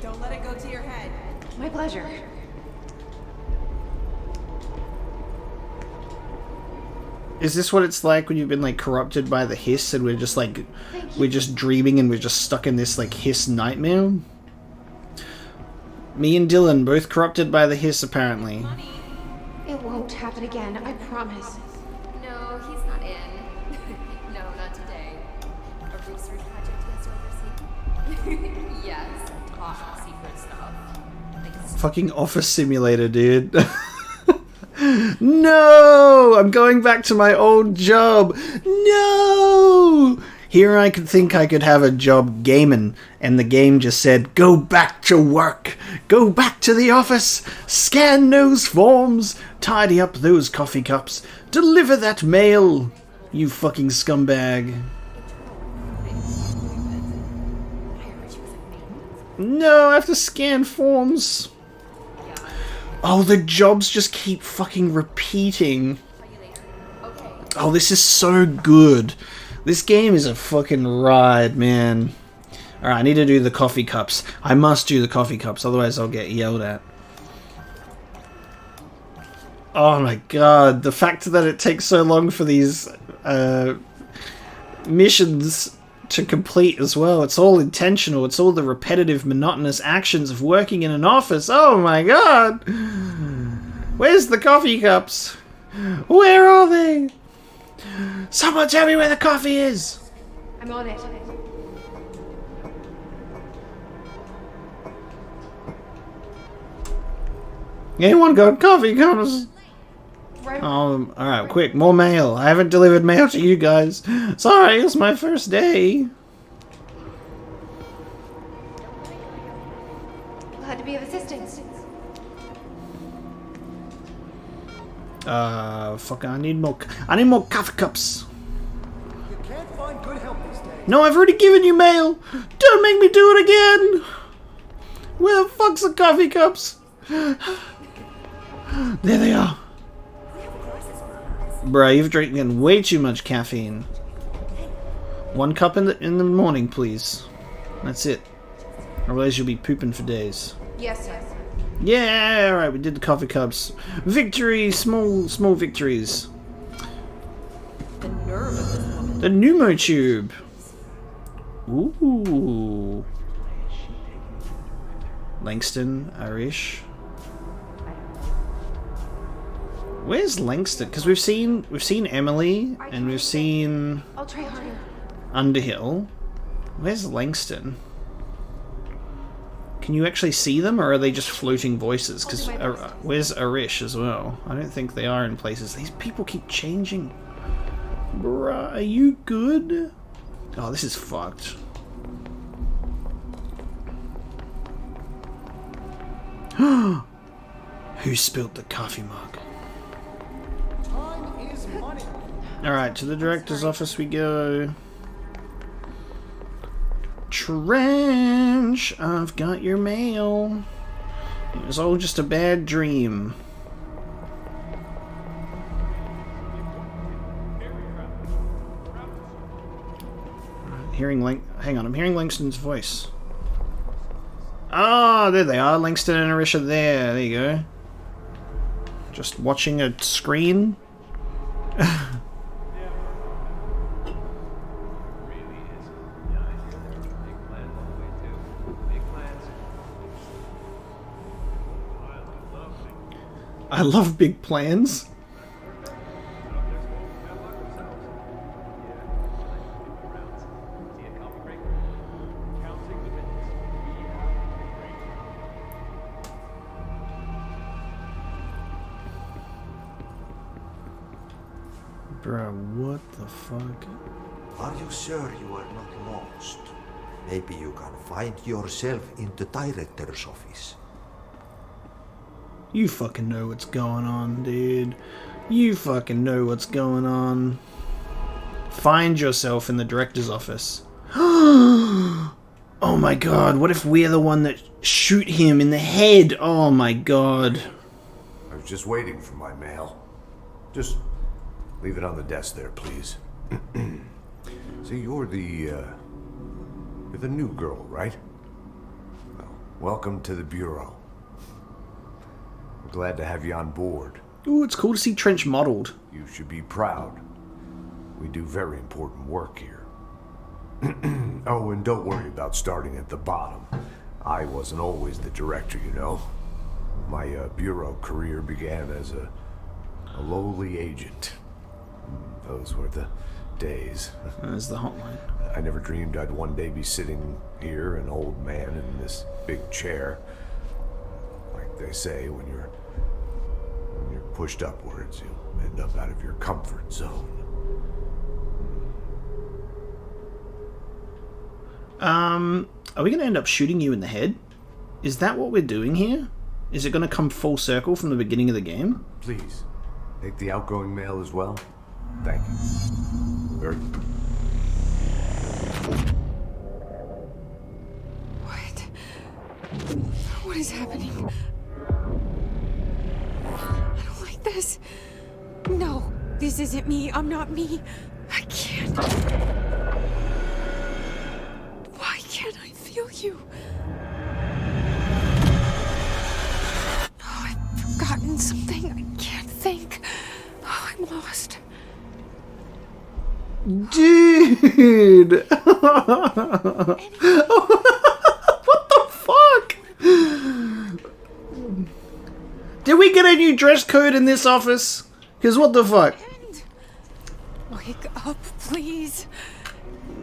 Don't let it go to your head. My pleasure. Is this what it's like when you've been like corrupted by the hiss and we're just like we're just dreaming and we're just stuck in this like hiss nightmare? Me and Dylan both corrupted by the hiss apparently. It won't happen again, I promise. No, he's not in. No, not today. A research project he has to oversee. Yes, top secret stuff. Like, Fucking office simulator, dude. No! I'm going back to my old job. No! Here I could think I could have a job gaming, and the game just said, go back to work. Go back to the office. Scan those forms. Tidy up those coffee cups. Deliver that mail. You fucking scumbag. No, I have to scan forms. Oh, the jobs just keep fucking repeating. Oh, this is so good. This game is a fucking ride, man. Alright, I need to do the coffee cups. I must do the coffee cups, otherwise I'll get yelled at. Oh my god, the fact that it takes so long for these missions to complete as well. It's all intentional. It's all the repetitive, monotonous actions of working in an office. Oh my god! Where's the coffee cups? Where are they? Someone tell me where the coffee is! I'm on it. Anyone got coffee cups? Right. Alright, quick, more mail. I haven't delivered mail to you guys. Sorry, it's my first day. Glad to be of assistance. Fuck, I need more coffee cups. You can't find good help these days. No, I've already given you mail. Don't make me do it again. Where the fuck's the coffee cups? There they are. Bruh, you've drinking way too much caffeine. 1 cup in the morning, please. That's it. Otherwise you'll be pooping for days. Yes, sir. Yeah, alright, we did the coffee cups. Victory! Small victories. The nerve of this woman. The pneumo tube. Ooh. Langston, Irish. Where's Langston? Because we've seen Emily and we've seen I'll try harder. Underhill. Where's Langston? Can you actually see them, or are they just floating voices? Because where's Arish as well? I don't think they are in places. These people keep changing. Bruh, are you good? Oh, this is fucked. Who spilled the coffee mug? Time is money. Alright, to the director's office we go. Trench, I've got your mail. It was all just a bad dream. Hang on, I'm hearing Langston's voice. Ah, there they are. Langston and Arish are there. There you go. Just watching a screen. I love big plans. Bro, what the fuck? Are you sure you are not lost? Maybe you can find yourself in the director's office. You fucking know what's going on, dude. You fucking know what's going on. Find yourself in the director's office. Oh my god, what if we're the one that shoot him in the head? Oh my god. I was just waiting for my mail. Just leave it on the desk there, please. See, you're the new girl, right? Well, welcome to the Bureau. We're glad to have you on board. Ooh, it's cool to see Trench modeled. You should be proud. We do very important work here. Oh, and don't worry about starting at the bottom. I wasn't always the director, you know. My Bureau career began as a lowly agent. Those were the days. There's the hotline. I never dreamed I'd one day be sitting here, an old man in this big chair. Like they say, when you're pushed upwards, you end up out of your comfort zone. Are we going to end up shooting you in the head? Is that what we're doing here? Is it going to come full circle from the beginning of the game? Please, take the outgoing mail as well. Thank you. Very good. What is happening? I don't like this. No, this isn't me. I'm not me. I can't. Why can't I feel you? Oh, I've forgotten something. I can't think. Oh, I'm lost. Dude! What the fuck? Did we get a new dress code in this office? Because what the fuck? Wake up, please.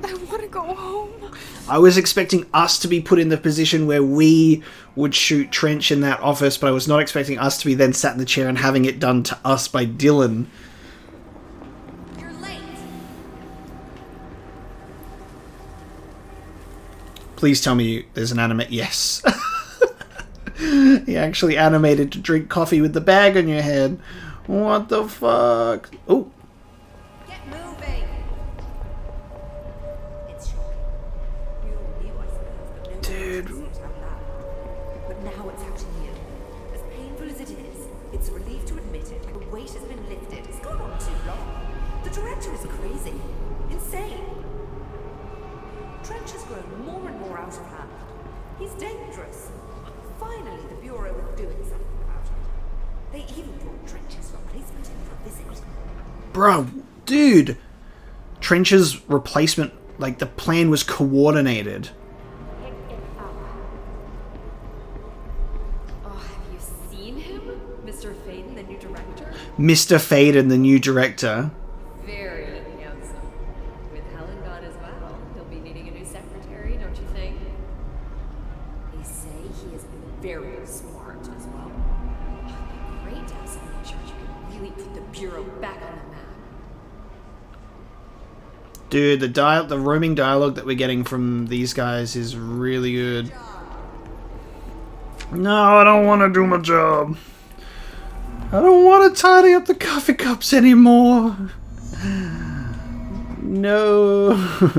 I want to go home. I was expecting us to be put in the position where we would shoot Trench in that office, but I was not expecting us to be then sat in the chair and having it done to us by Dylan. You're late. Please tell me there's an anime. Yes. He actually animated to drink coffee with the bag on your head. What the fuck? Oh. Get moving! It's shocking. We all knew, I suppose, but no Dude. one could say it out loud. But now it's out in the open. As painful as it is, it's a relief to admit it. The weight has been lifted. It's gone on too long. The director is crazy. Insane. Trench has grown more and more out of hand. He's dangerous. Finally, the Bureau is doing something about it. They even brought Trench's replacement in for a visit. Bro, dude. Trench's replacement, like, the plan was coordinated. Oh, have you seen him? Mr. Faden, the new director? Mr. Faden, the new director. Very handsome. With Helen gone as well, he'll be needing a new secretary, don't you think? They say he is very smart as well. It'd be great to have someone in charge who can really put the Bureau back on the map. Dude, the roaming dialogue that we're getting from these guys is really good. No, I don't want to do my job. I don't want to tidy up the coffee cups anymore. No. I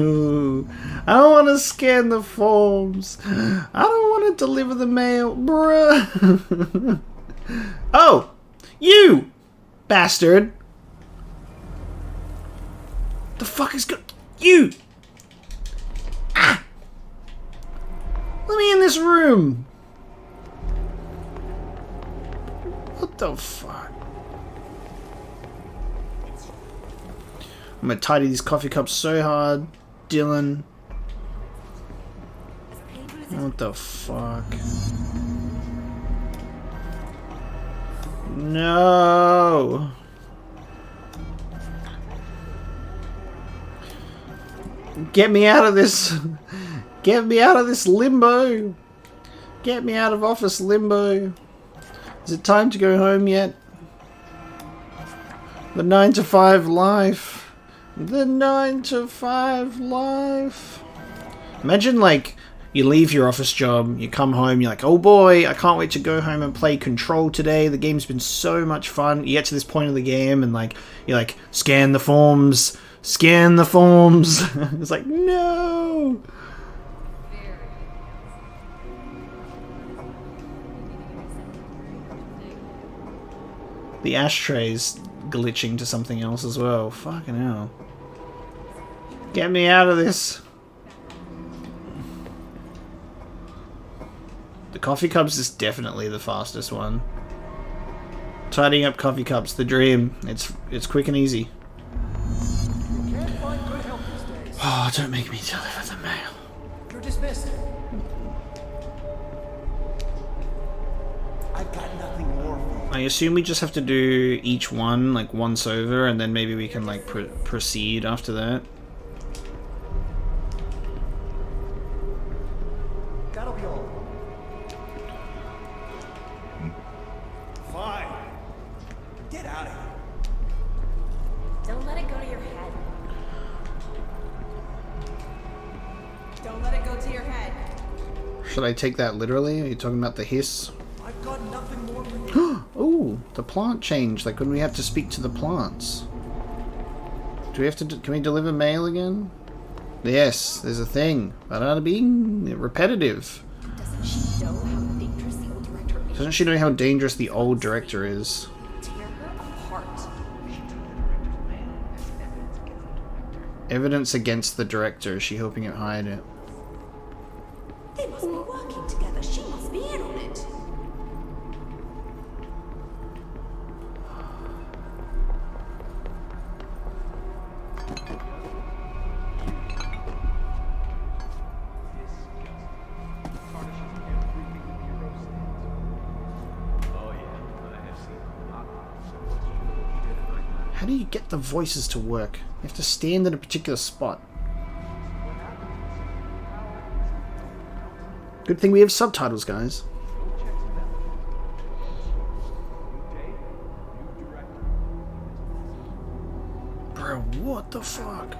don't want to scan the forms. I don't want to deliver the mail, bruh. Oh, you bastard. The fuck is good? You! Ah! Let me in this room! What the fuck? I'm gonna tidy these coffee cups so hard, Dylan. What the fuck? No! Get me out of this! Get me out of this limbo! Get me out of office limbo! Is it time to go home yet? The 9 to 5 life! The 9 to 5 life! Imagine, like, you leave your office job, you come home, you're like, oh boy, I can't wait to go home and play Control today. The game's been so much fun. You get to this point of the game and, like, you're like, scan the forms! Scan the forms! It's like, no! The ashtray's glitching to something else as well. Fucking hell. Get me out of this! The coffee cups is definitely the fastest one. Tidying up coffee cups, the dream. It's quick and easy. Oh, don't make me deliver the mail. You're dismissed. I've got nothing more for you. I assume we just have to do each one like once over, and then maybe we can like proceed after that. That'll be all. Fine. Get out of here. Don't let it go to your head. Don't let it go to your head. Should I take that literally? Are you talking about the hiss? I've got nothing more for you. Oh, the plant changed. Like when we have to speak to the plants. Do we have to? Can we deliver mail again? Yes, there's a thing. But out of being repetitive. Doesn't she know how dangerous the old director is? Doesn't she know how dangerous the old director is? Tear her apart. Evidence against the director. Is she hoping it hide it? They must be working together. She must be in on it. How do you get the voices to work? You have to stand in a particular spot. Good thing we have subtitles, guys. Bro, what the fuck?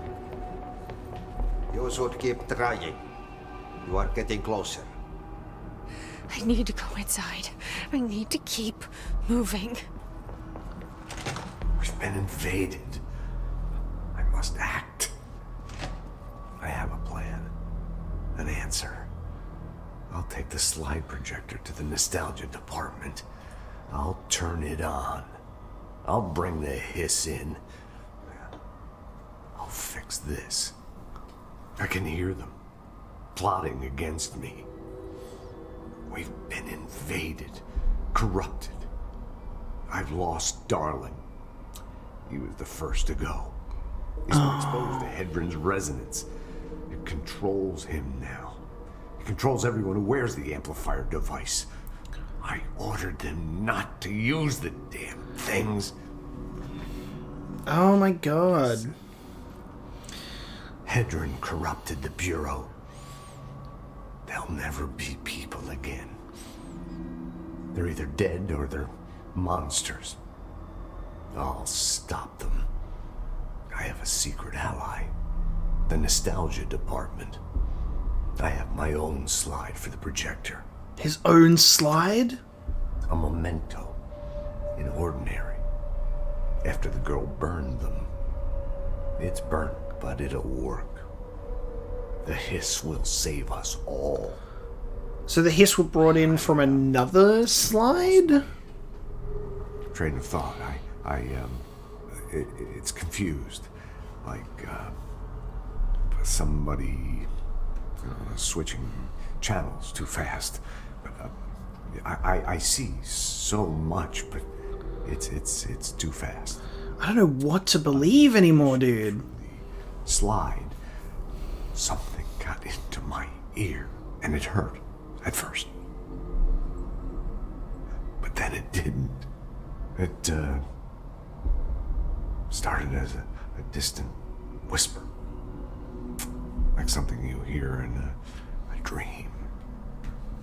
You should keep trying. You are getting closer. I need to go inside. I need to keep moving. We've been invaded. I must act. I have a plan. An answer. I'll take the slide projector to the nostalgia department. I'll turn it on. I'll bring the hiss in. I'll fix this. I can hear them plotting against me. We've been invaded, corrupted. I've lost Darling. He was the first to go. He's been exposed to Hedron's resonance. It controls him now. It controls everyone who wears the amplifier device. I ordered them not to use the damn things. Oh my god. Hedron corrupted the Bureau. They'll never be people again. They're either dead or they're monsters. I'll stop them. I have a secret ally. The Nostalgia Department. I have my own slide for the projector. His own slide? A memento. In ordinary. After the girl burned them. It's burnt, but it'll work. The hiss will save us all. So the hiss were brought in from another slide? Train of thought. It's confused. Like, somebody switching channels too fast. I see so much, but it's too fast. I don't know what to believe anymore, dude. Slide. Something got into my ear, and it hurt at first. But then it didn't. It started as a distant whisper. Like something you hear in a dream.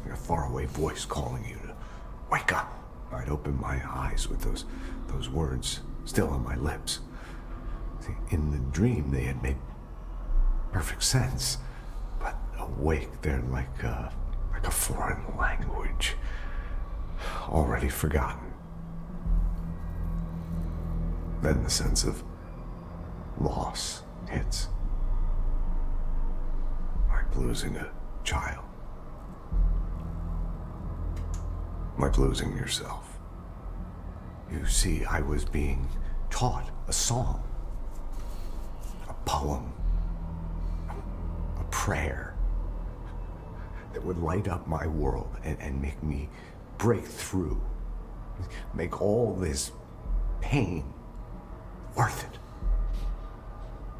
Like a faraway voice calling you to wake up. I'd open my eyes with those words still on my lips. See, in the dream they had made perfect sense, but awake they're like a foreign language, already forgotten. Then the sense of loss hits, like losing a child, like losing yourself. You see, I was being taught a song, a poem, a prayer that would light up my world and make me break through, make all this pain worth it.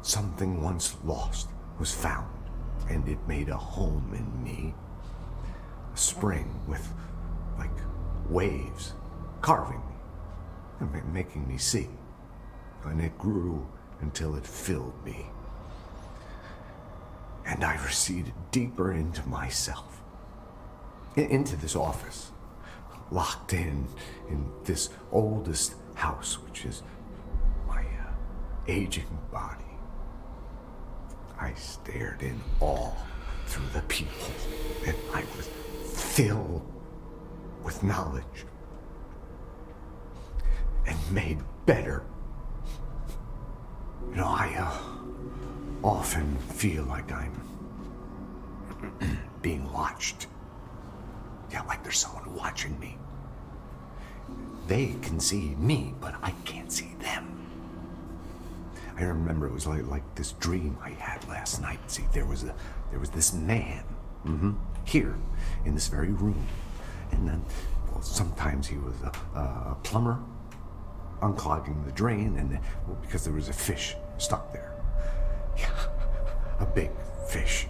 Something once lost was found, and it made a home in me. A spring with, like, waves carving me and making me see. And it grew until it filled me. And I receded deeper into myself, into this office, locked in this oldest house, which is my aging body. I stared in awe through the people, and I was filled with knowledge and made better. You know, I often feel like I'm being watched. Yeah, like there's someone watching me. They can see me, but I can't see them. I remember it was like this dream I had last night. See, there was this man, here, in this very room. And then, well, sometimes he was a plumber, unclogging the drain, and well, because there was a fish stuck there. Yeah, a big fish.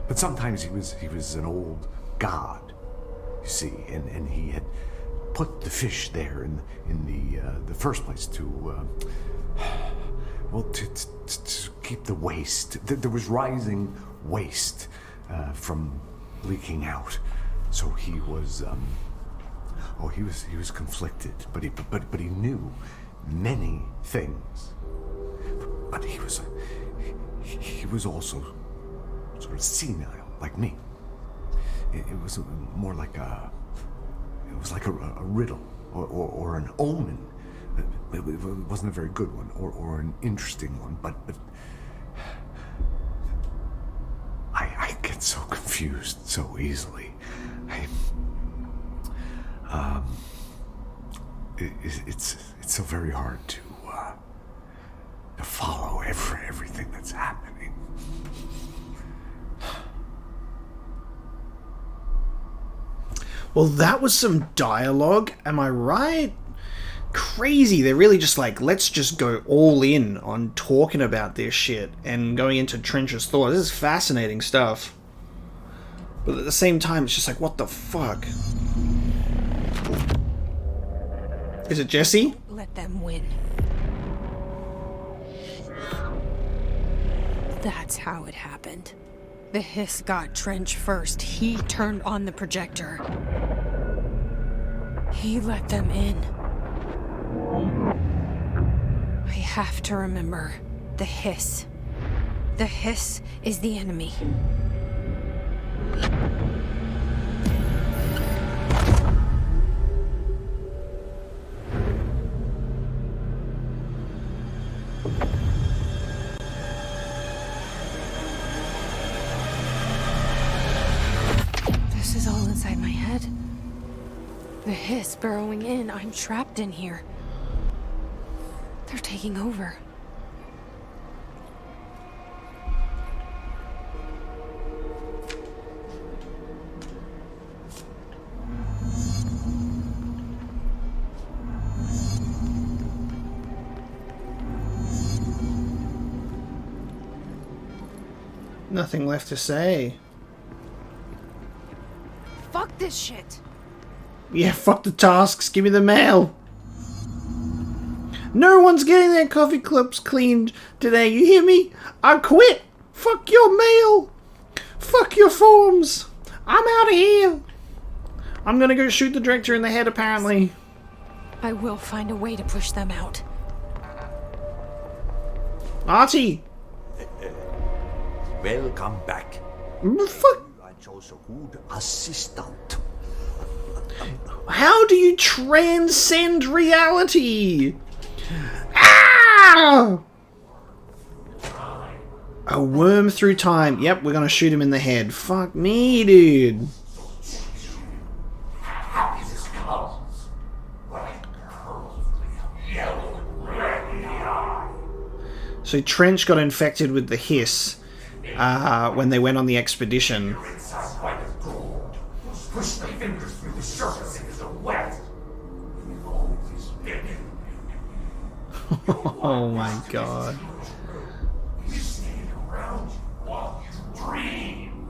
But sometimes he was an old god, you see, and he had put the fish there in the first place to keep the waste. There was rising waste from leaking out, so he was he was conflicted, but he knew many things, but he was also sort of senile, like me. It was more like a riddle or an omen. It wasn't a very good one or an interesting one, but I get so confused so easily. It's so very hard to follow everything that's happening. Well, that was some dialogue, am I right? Crazy. They're really just like, let's just go all in on talking about this shit and going into Trench's thought. This is fascinating stuff. But at the same time, it's just like, what the fuck? Is it Jesse? Let them win. That's how it happened. The hiss got Trench first. He turned on the projector. He let them in. I have to remember the hiss. The hiss is the enemy. This is all inside my head. The hiss burrowing in. I'm trapped in here. They're taking over. Nothing left to say. Fuck this shit. Yeah, fuck the tasks. Give me the mail. No one's getting their coffee cups cleaned today. You hear me? I quit. Fuck your mail. Fuck your forms. I'm out of here. I'm gonna go shoot the director in the head, apparently. I will find a way to push them out. Artie. Welcome back. Fuck. I chose a good assistant. How do you transcend reality? Ah! A worm through time. Yep, we're gonna shoot him in the head. Fuck me, dude. So Trench got infected with the hiss when they went on the expedition. Push the fingers through the surface into the wet. You've always been. Oh my god. You stand around while you dream.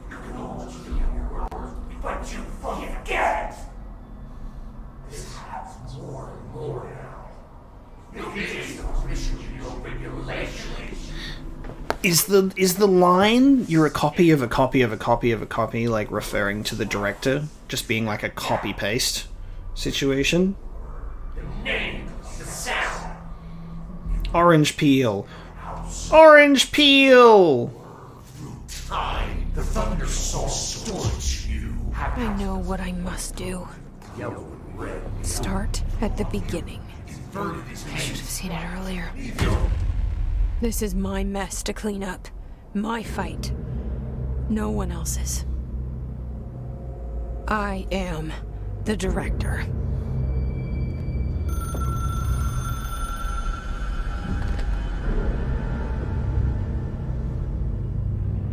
You can almost feel your worth, but you forget. This happens more and more now. You'll get those missions you open your relations. Is the line "you're a copy of a copy of a copy of a copy" like referring to the director just being like a copy paste situation? The name, the sound. Orange peel. Orange peel. Time, the thunder soul storage you. I know what I must do. Start at the beginning. I should have seen it earlier. This is my mess to clean up. My fight. No one else's. I am the director.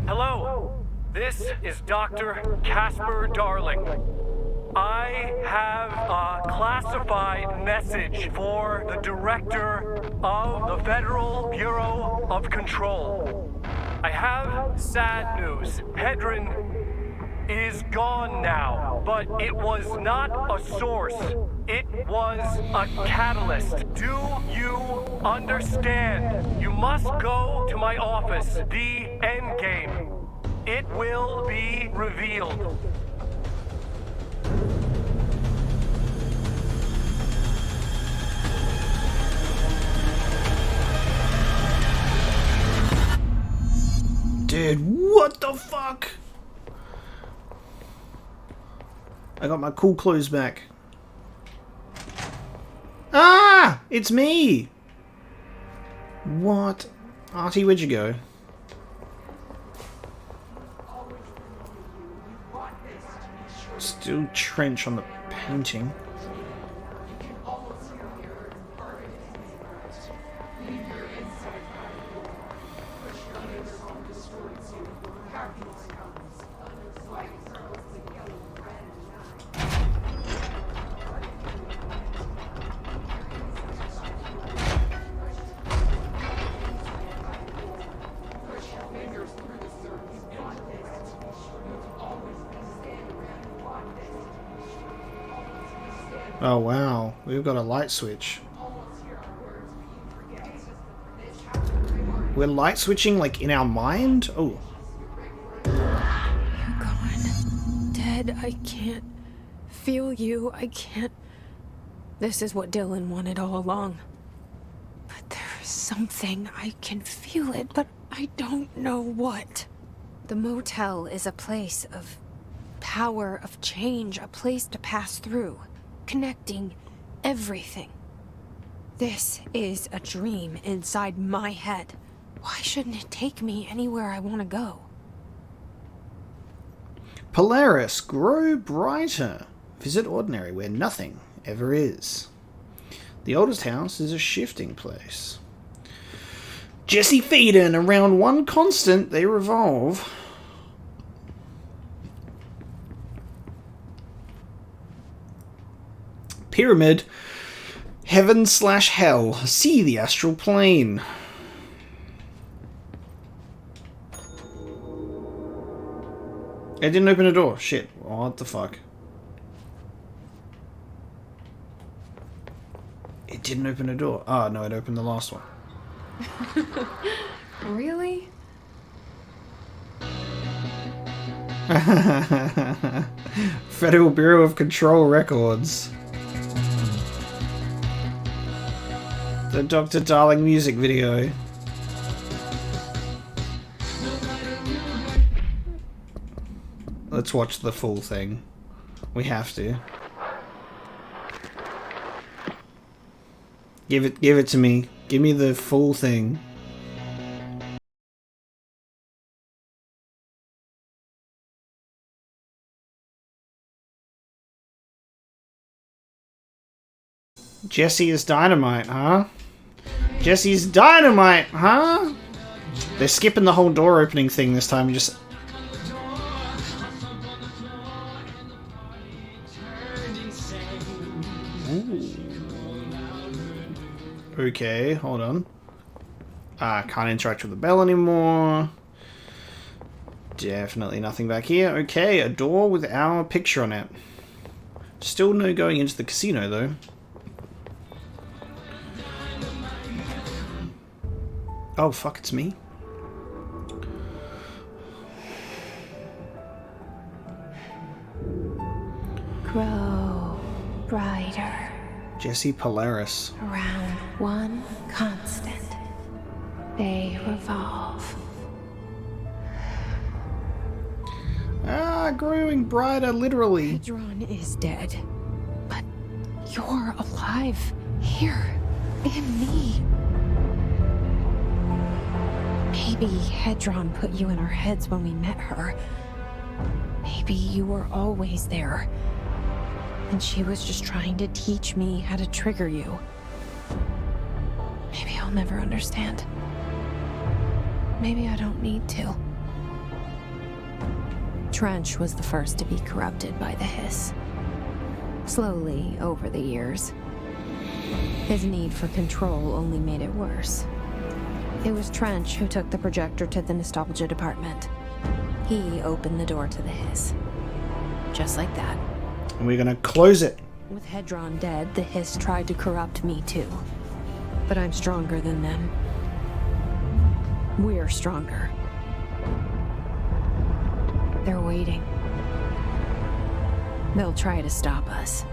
Hello, this is Dr. Casper Darling. I have a classified message for the director of the Federal Bureau of Control. I have sad news. Hedron is gone now, but it was not a source. It was a catalyst. Do you understand? You must go to my office, the Endgame. It will be revealed. Dude, what the fuck? I got my cool clothes back. Ah! It's me! What? Artie, where'd you go? Still Trench on the painting. Oh wow, we've got a light switch. We're light switching, like, in our mind? Oh. You're gone. Dead. I can't feel you. I can't... This is what Dylan wanted all along. But there's something. I can feel it, but I don't know what. The motel is a place of power, of change, a place to pass through, connecting everything. This is a dream inside my head. Why shouldn't it take me anywhere I want to go? Polaris, grow brighter. Visit Ordinary, where nothing ever is. The oldest house is a shifting place. Jesse Feeden, around one constant, they revolve. Pyramid. Heaven/hell. See the astral plane. It didn't open a door. Shit. What the fuck? It didn't open a door. Oh, no, it opened the last one. Really? Federal Bureau of Control records. The Dr. Darling music video. Let's watch the full thing. We have to. Give it to me. Give me the full thing. Jesse is dynamite, huh? Jesse's dynamite, huh? They're skipping the whole door opening thing this time. Just... Ooh. Okay, hold on. Can't interact with the bell anymore. Definitely nothing back here. Okay, a door with our picture on it. Still no going into the casino, though. Oh, fuck, it's me. Grow brighter. Jesse Polaris. Around one constant. They revolve. Growing brighter, literally. Hedron is dead. But you're alive. Here. In me. Maybe Hedron put you in our heads when we met her. Maybe you were always there. And she was just trying to teach me how to trigger you. Maybe I'll never understand. Maybe I don't need to. Trench was the first to be corrupted by the hiss. Slowly, over the years. His need for control only made it worse. It was Trench who took the projector to the nostalgia department. He opened the door to the hiss. Just like that. And we're gonna close it. With Hedron dead, the hiss tried to corrupt me too. But I'm stronger than them. We're stronger. They're waiting. They'll try to stop us.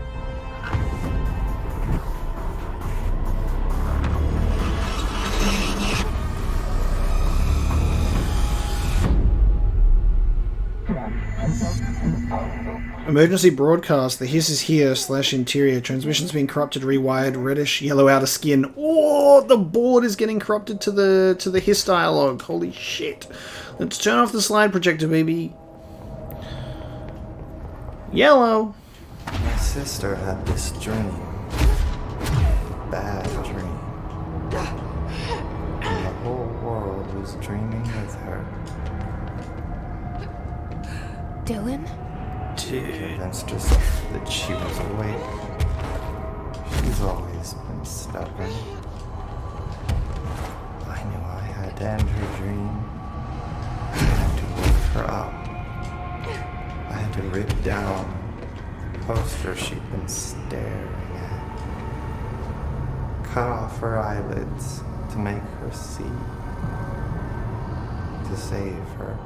Emergency broadcast. The hiss is here / interior. Transmission's being corrupted, rewired, reddish, yellow outer skin. Oh, the board is getting corrupted to the hiss dialogue. Holy shit. Let's turn off the slide projector, baby. Yellow. My sister had this dream. Bad dream. And the whole world was dreaming with her. Dylan? Dude. Convinced herself that she was awake. She's always been stubborn. I knew I had to end her dream. I had to wake her up. I had to rip down the poster she'd been staring at. Cut off her eyelids to make her see. to save her.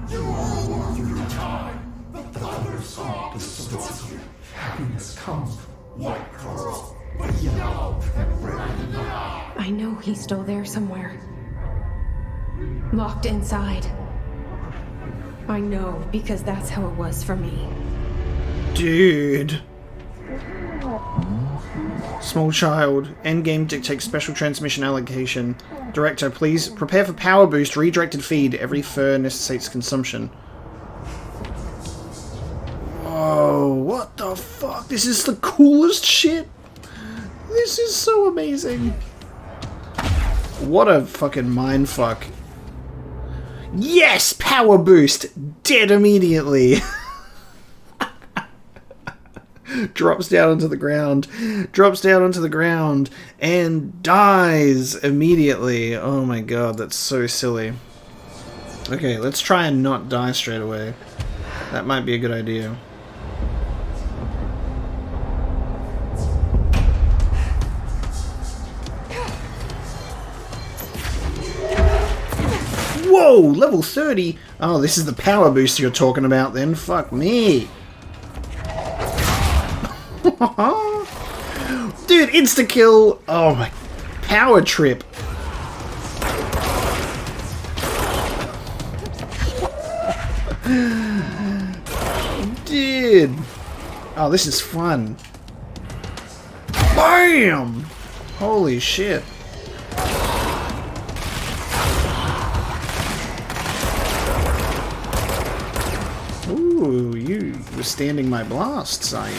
You are worth your time. The Thunder Song distorts you. Happiness comes white pearl, with yellow and red now. I know he's still there somewhere. Locked inside. I know, because that's how it was for me. Dude. Small child. Endgame dictates special transmission allocation. Director, please prepare for power boost. Redirected feed. Every fur necessitates consumption. Oh, what the fuck? This is the coolest shit. This is so amazing. What a fucking mindfuck. Yes! Power boost! Dead immediately. Drops down onto the ground. Drops down onto the ground. And dies immediately. Oh my god, that's so silly. Okay, let's try and not die straight away. That might be a good idea. Whoa! Level 30? Oh, this is the power boost you're talking about then. Fuck me. Dude, insta-kill! Oh my... Power trip! Dude! Oh, this is fun. BAM! Holy shit. Ooh, you withstanding my blasts, are you?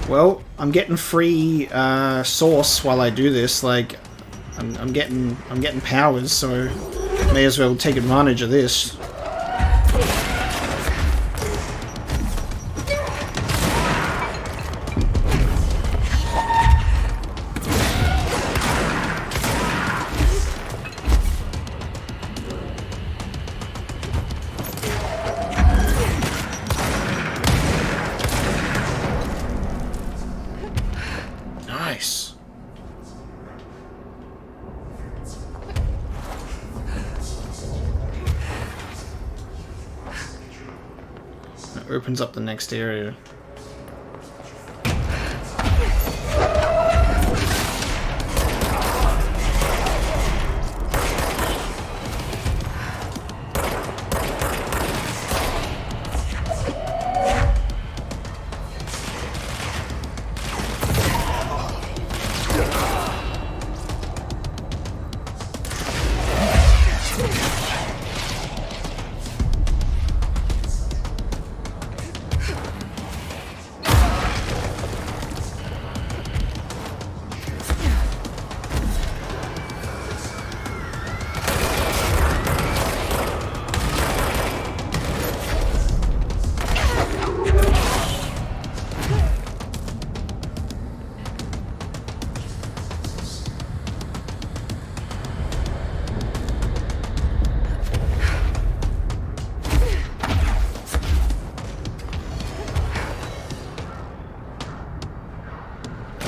Well, I'm getting free sauce while I do this. Like, I'm getting powers, so may as well take advantage of this. Nice. That opens up the next area.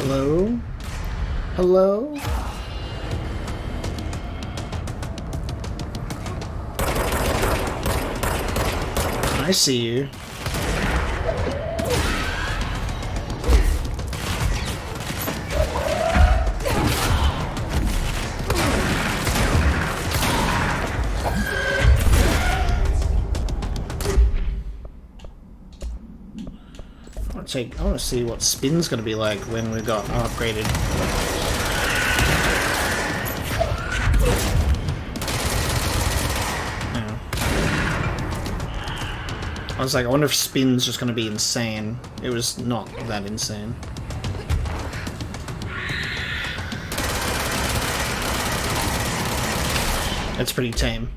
Hello? Hello? I see you. I want to see what spin's going to be like when we got upgraded. Yeah. I was like, I wonder if spin's just going to be insane. It was not that insane. It's pretty tame.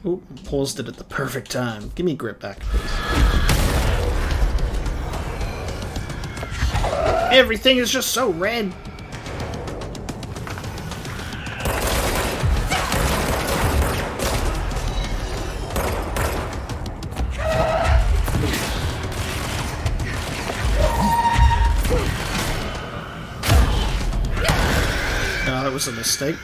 Ooh, paused it at the perfect time. Give me grip back, please. Everything is just so red. That was a mistake.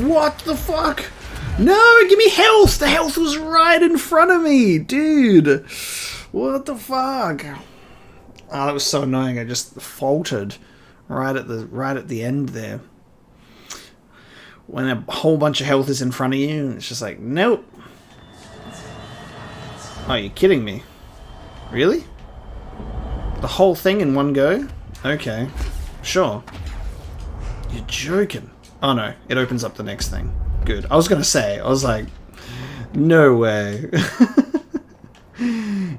What the fuck? No, give me health! The health was right in front of me, dude. What the fuck? Oh, that was so annoying. I just faltered right at the end there. When a whole bunch of health is in front of you, it's just like, nope. Oh, you're kidding me? Really? The whole thing in one go? Okay, sure. You're joking. Oh no, it opens up the next thing. Good. I was gonna say, I was like, no way.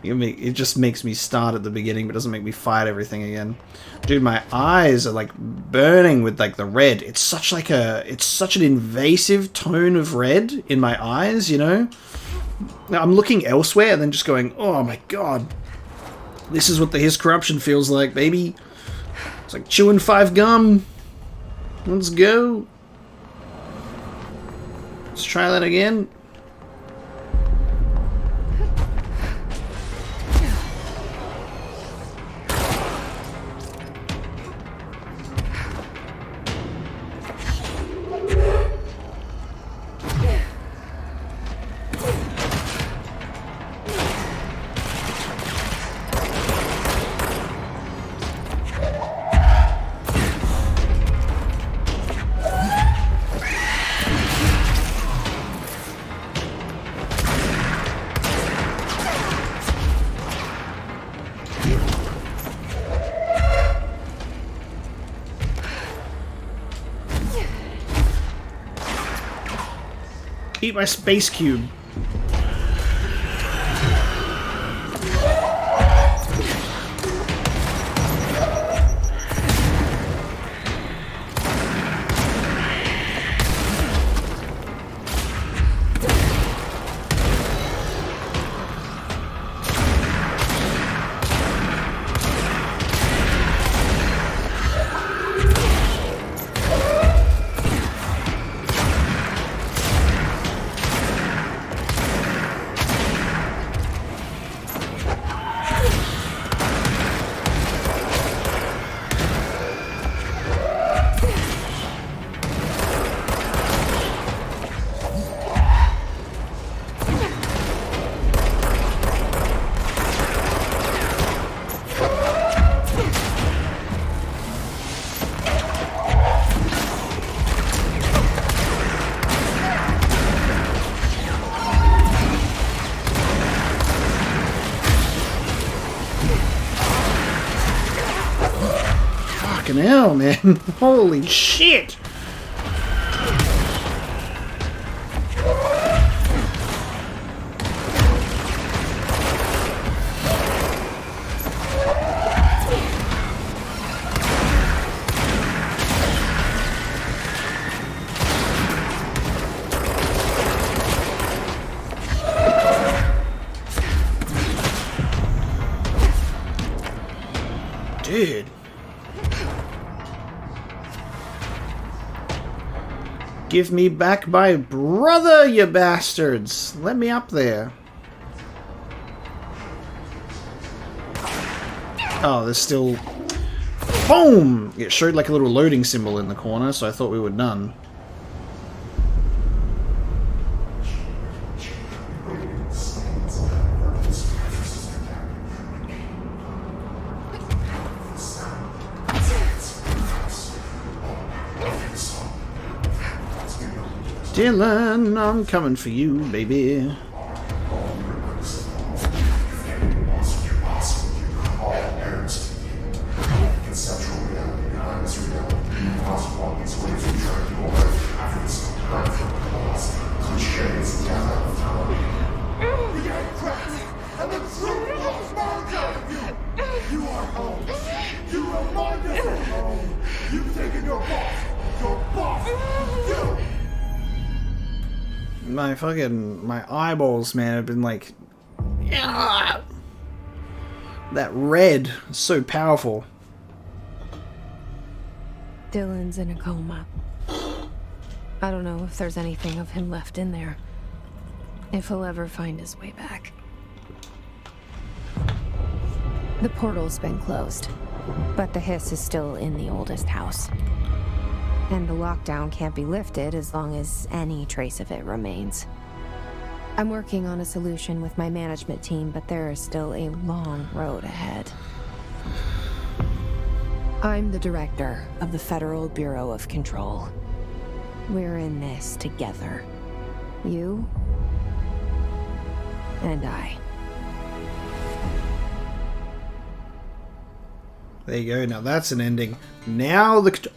It just makes me start at the beginning, but doesn't make me fight everything again. Dude, my eyes are like burning with like the red. It's such an invasive tone of red in my eyes, you know? I'm looking elsewhere and then just going, oh my god. This is what the His corruption feels like, baby. It's like chewing 5 gum. Let's go. Let's try that again. Eat my space cube. Fucking hell, man. Holy shit. Dude. Give me back my brother, you bastards! Let me up there. Oh, there's still... Boom! It showed like a little loading symbol in the corner, so I thought we were done. Dylan, I'm coming for you, baby. My eyeballs, man, have been like, that red is so powerful. Dylan's in a coma. I don't know if there's anything of him left in there. If he'll ever find his way back. The portal's been closed, but the hiss is still in the oldest house. And the lockdown can't be lifted as long as any trace of it remains. I'm working on a solution with my management team, but there is still a long road ahead. I'm the director of the Federal Bureau of Control. We're in this together. You and I. There you go. Now that's an ending. Now the...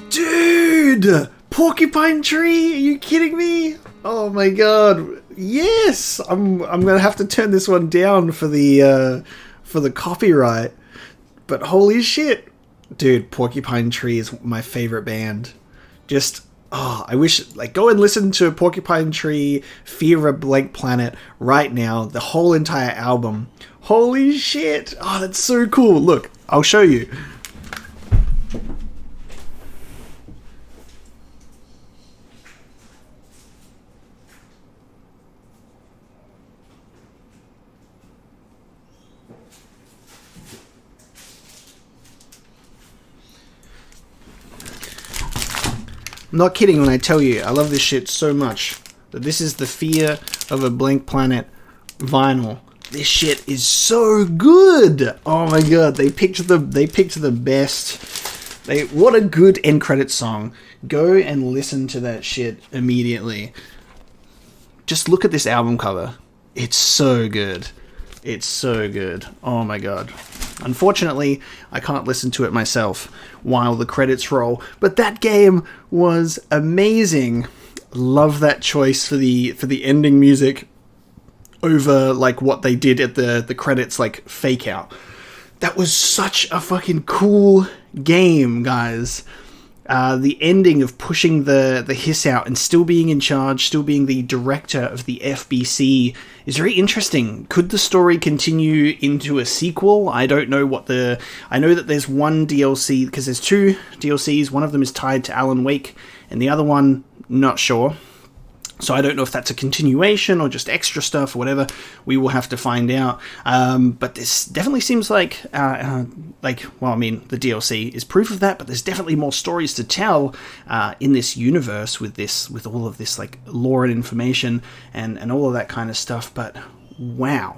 Dude! Porcupine Tree? Are you kidding me? Oh my god. Yes! I'm gonna have to turn this one down for the copyright. But holy shit. Dude, Porcupine Tree is my favorite band. Just, I wish, like, go and listen to Porcupine Tree, Fear of a Blank Planet right now. The whole entire album. Holy shit. Oh, that's so cool. Look, I'll show you. I'm not kidding when I tell you I love this shit so much that this is the Fear of a Blank Planet vinyl. This shit is so good. Oh my god, they picked the best. What a good end credit song. Go and listen to that shit immediately. Just look at this album cover. It's so good. It's so good. Oh my god. Unfortunately, I can't listen to it myself while the credits roll, but that game was amazing. Love that choice for the ending music over like what they did at the credits, like fake out. That was such a fucking cool game, guys. The ending of pushing the hiss out and still being in charge, still being the director of the FBC is very interesting. Could the story continue into a sequel? I don't know I know that there's one DLC, because there's two DLCs. One of them is tied to Alan Wake, and the other one, not sure. So I don't know if that's a continuation or just extra stuff or whatever. We will have to find out. But this definitely seems like, the DLC is proof of that, but there's definitely more stories to tell in this universe with all of this like lore and information and all of that kind of stuff. But wow.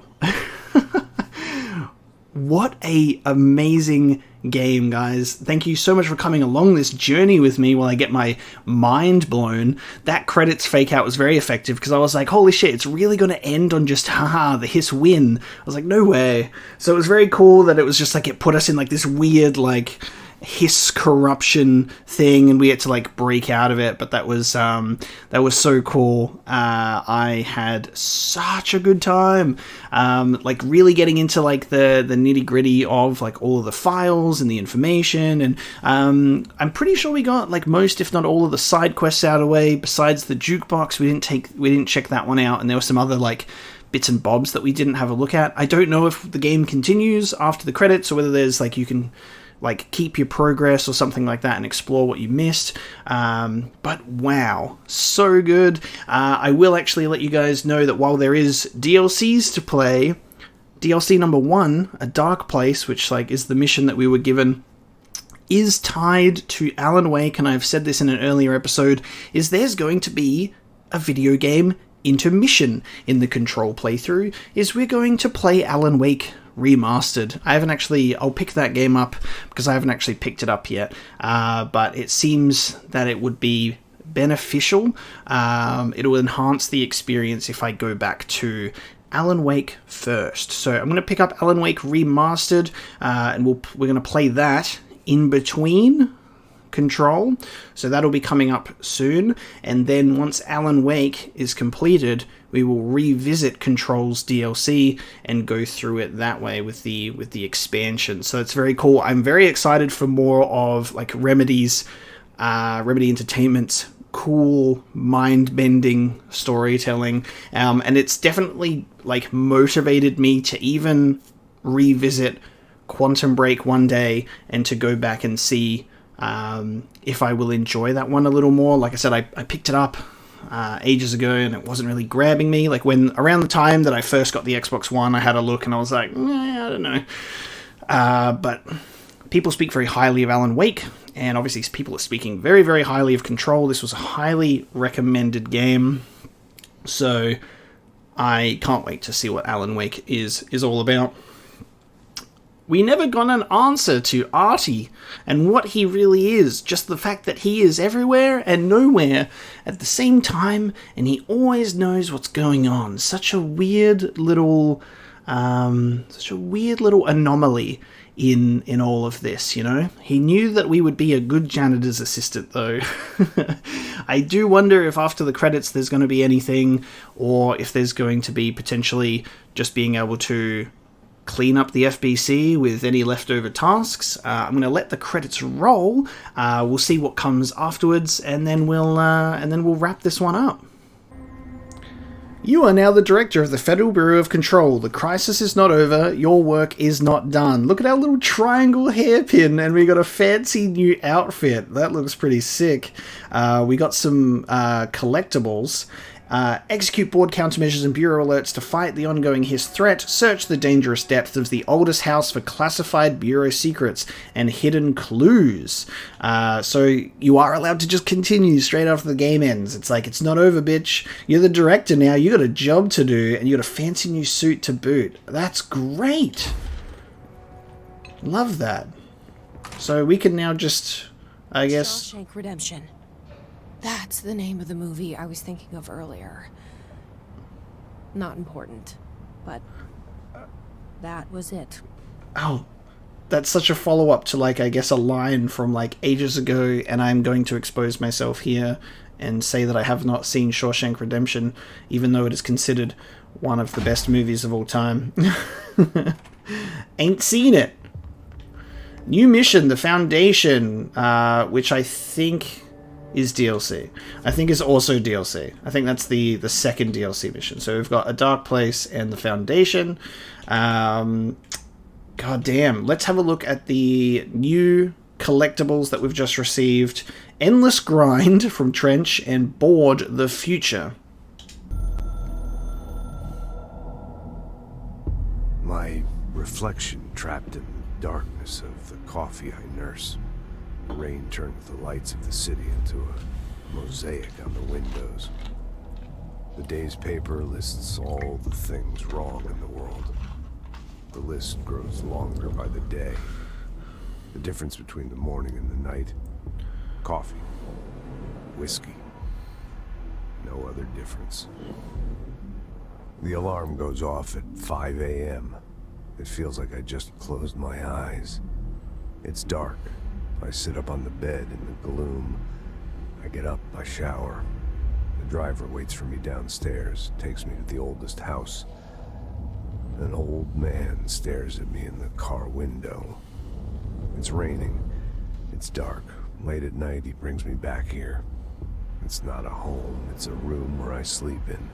What a amazing game, guys. Thank you so much for coming along this journey with me while I get my mind blown. That credits fake out was very effective because I was like, holy shit, it's really going to end on just, haha, the hiss win. I was like, no way. So it was very cool that it was just like, it put us in like this weird like hiss corruption thing and we had to like break out of it, but that was so cool. I had such a good time, like really getting into like the nitty gritty of like all of the files and the information, and I'm pretty sure we got like most, if not all, of the side quests out of the way. Besides the jukebox, we didn't check that one out, and there were some other like bits and bobs that we didn't have a look at. I don't know if the game continues after the credits or whether there's like you can like keep your progress or something like that and explore what you missed. But wow, so good. I will actually let you guys know that while there is DLCs to play, DLC number 1, A Dark Place, which like is the mission that we were given, is tied to Alan Wake, and I've said this in an earlier episode, is there's going to be a video game intermission in the Control playthrough, is we're going to play Alan Wake Remastered. I'll pick that game up because I haven't actually picked it up yet, but it seems that it would be beneficial. It'll enhance the experience if I go back to Alan Wake first. So I'm going to pick up Alan Wake Remastered, and we're going to play that in between Control. So that'll be coming up soon. And then once Alan Wake is completed, we will revisit Control's DLC and go through it that way with the expansion. So it's very cool. I'm very excited for more of like Remedy Entertainment's cool, mind-bending storytelling, and it's definitely like motivated me to even revisit Quantum Break one day and to go back and see if I will enjoy that one a little more. Like I said, I picked it up ages ago and it wasn't really grabbing me. Like around the time that I first got the Xbox One, I had a look and I was like, I don't know. But people speak very highly of Alan Wake, and obviously people are speaking very, very highly of Control. This was a highly recommended game, so I can't wait to see what Alan Wake is all about. We never got an answer to Artie and what he really is. Just the fact that he is everywhere and nowhere at the same time, and he always knows what's going on. Such a weird little anomaly in all of this, you know? He knew that we would be a good janitor's assistant, though. I do wonder if after the credits there's going to be anything, or if there's going to be potentially just being able to clean up the FBC with any leftover tasks. I'm going to let the credits roll. We'll see what comes afterwards, and then we'll wrap this one up. You are now the director of the Federal Bureau of Control. The crisis is not over. Your work is not done. Look at our little triangle hairpin, and we got a fancy new outfit. That looks pretty sick. We got some collectibles. Execute board countermeasures and bureau alerts to fight the ongoing Hiss threat. Search the dangerous depths of the oldest house for classified bureau secrets and hidden clues. So you are allowed to just continue straight after the game ends. It's like, it's not over, bitch. You're the director now. You got a job to do, and you got a fancy new suit to boot. That's great. Love that. So we can now just, I guess... Shawshank Redemption. That's the name of the movie I was thinking of earlier. Not important, but that was it. Oh, that's such a follow-up to, like, I guess a line from, like, ages ago, and I'm going to expose myself here and say that I have not seen Shawshank Redemption, even though it is considered one of the best movies of all time. Ain't seen it. New mission, The Foundation, which I think is DLC. I think is also DLC. I think that's the second DLC mission. So we've got A Dark Place and The Foundation. God damn. Let's have a look at the new collectibles that we've just received. Endless Grind from Trench and Board the Future. My reflection trapped in the darkness of the coffee I nurse. The rain turned the lights of the city into a mosaic on the windows. The day's paper lists all the things wrong in the world. The list grows longer by the day. The difference between the morning and the night. Coffee. Whiskey. No other difference. The alarm goes off at 5 a.m. It feels like I just closed my eyes. It's dark. I sit up on the bed in the gloom. I get up, I shower. The driver waits for me downstairs, takes me to the oldest house. An old man stares at me in the car window. It's raining. It's dark. Late at night, he brings me back here. It's not a home, it's a room where I sleep in.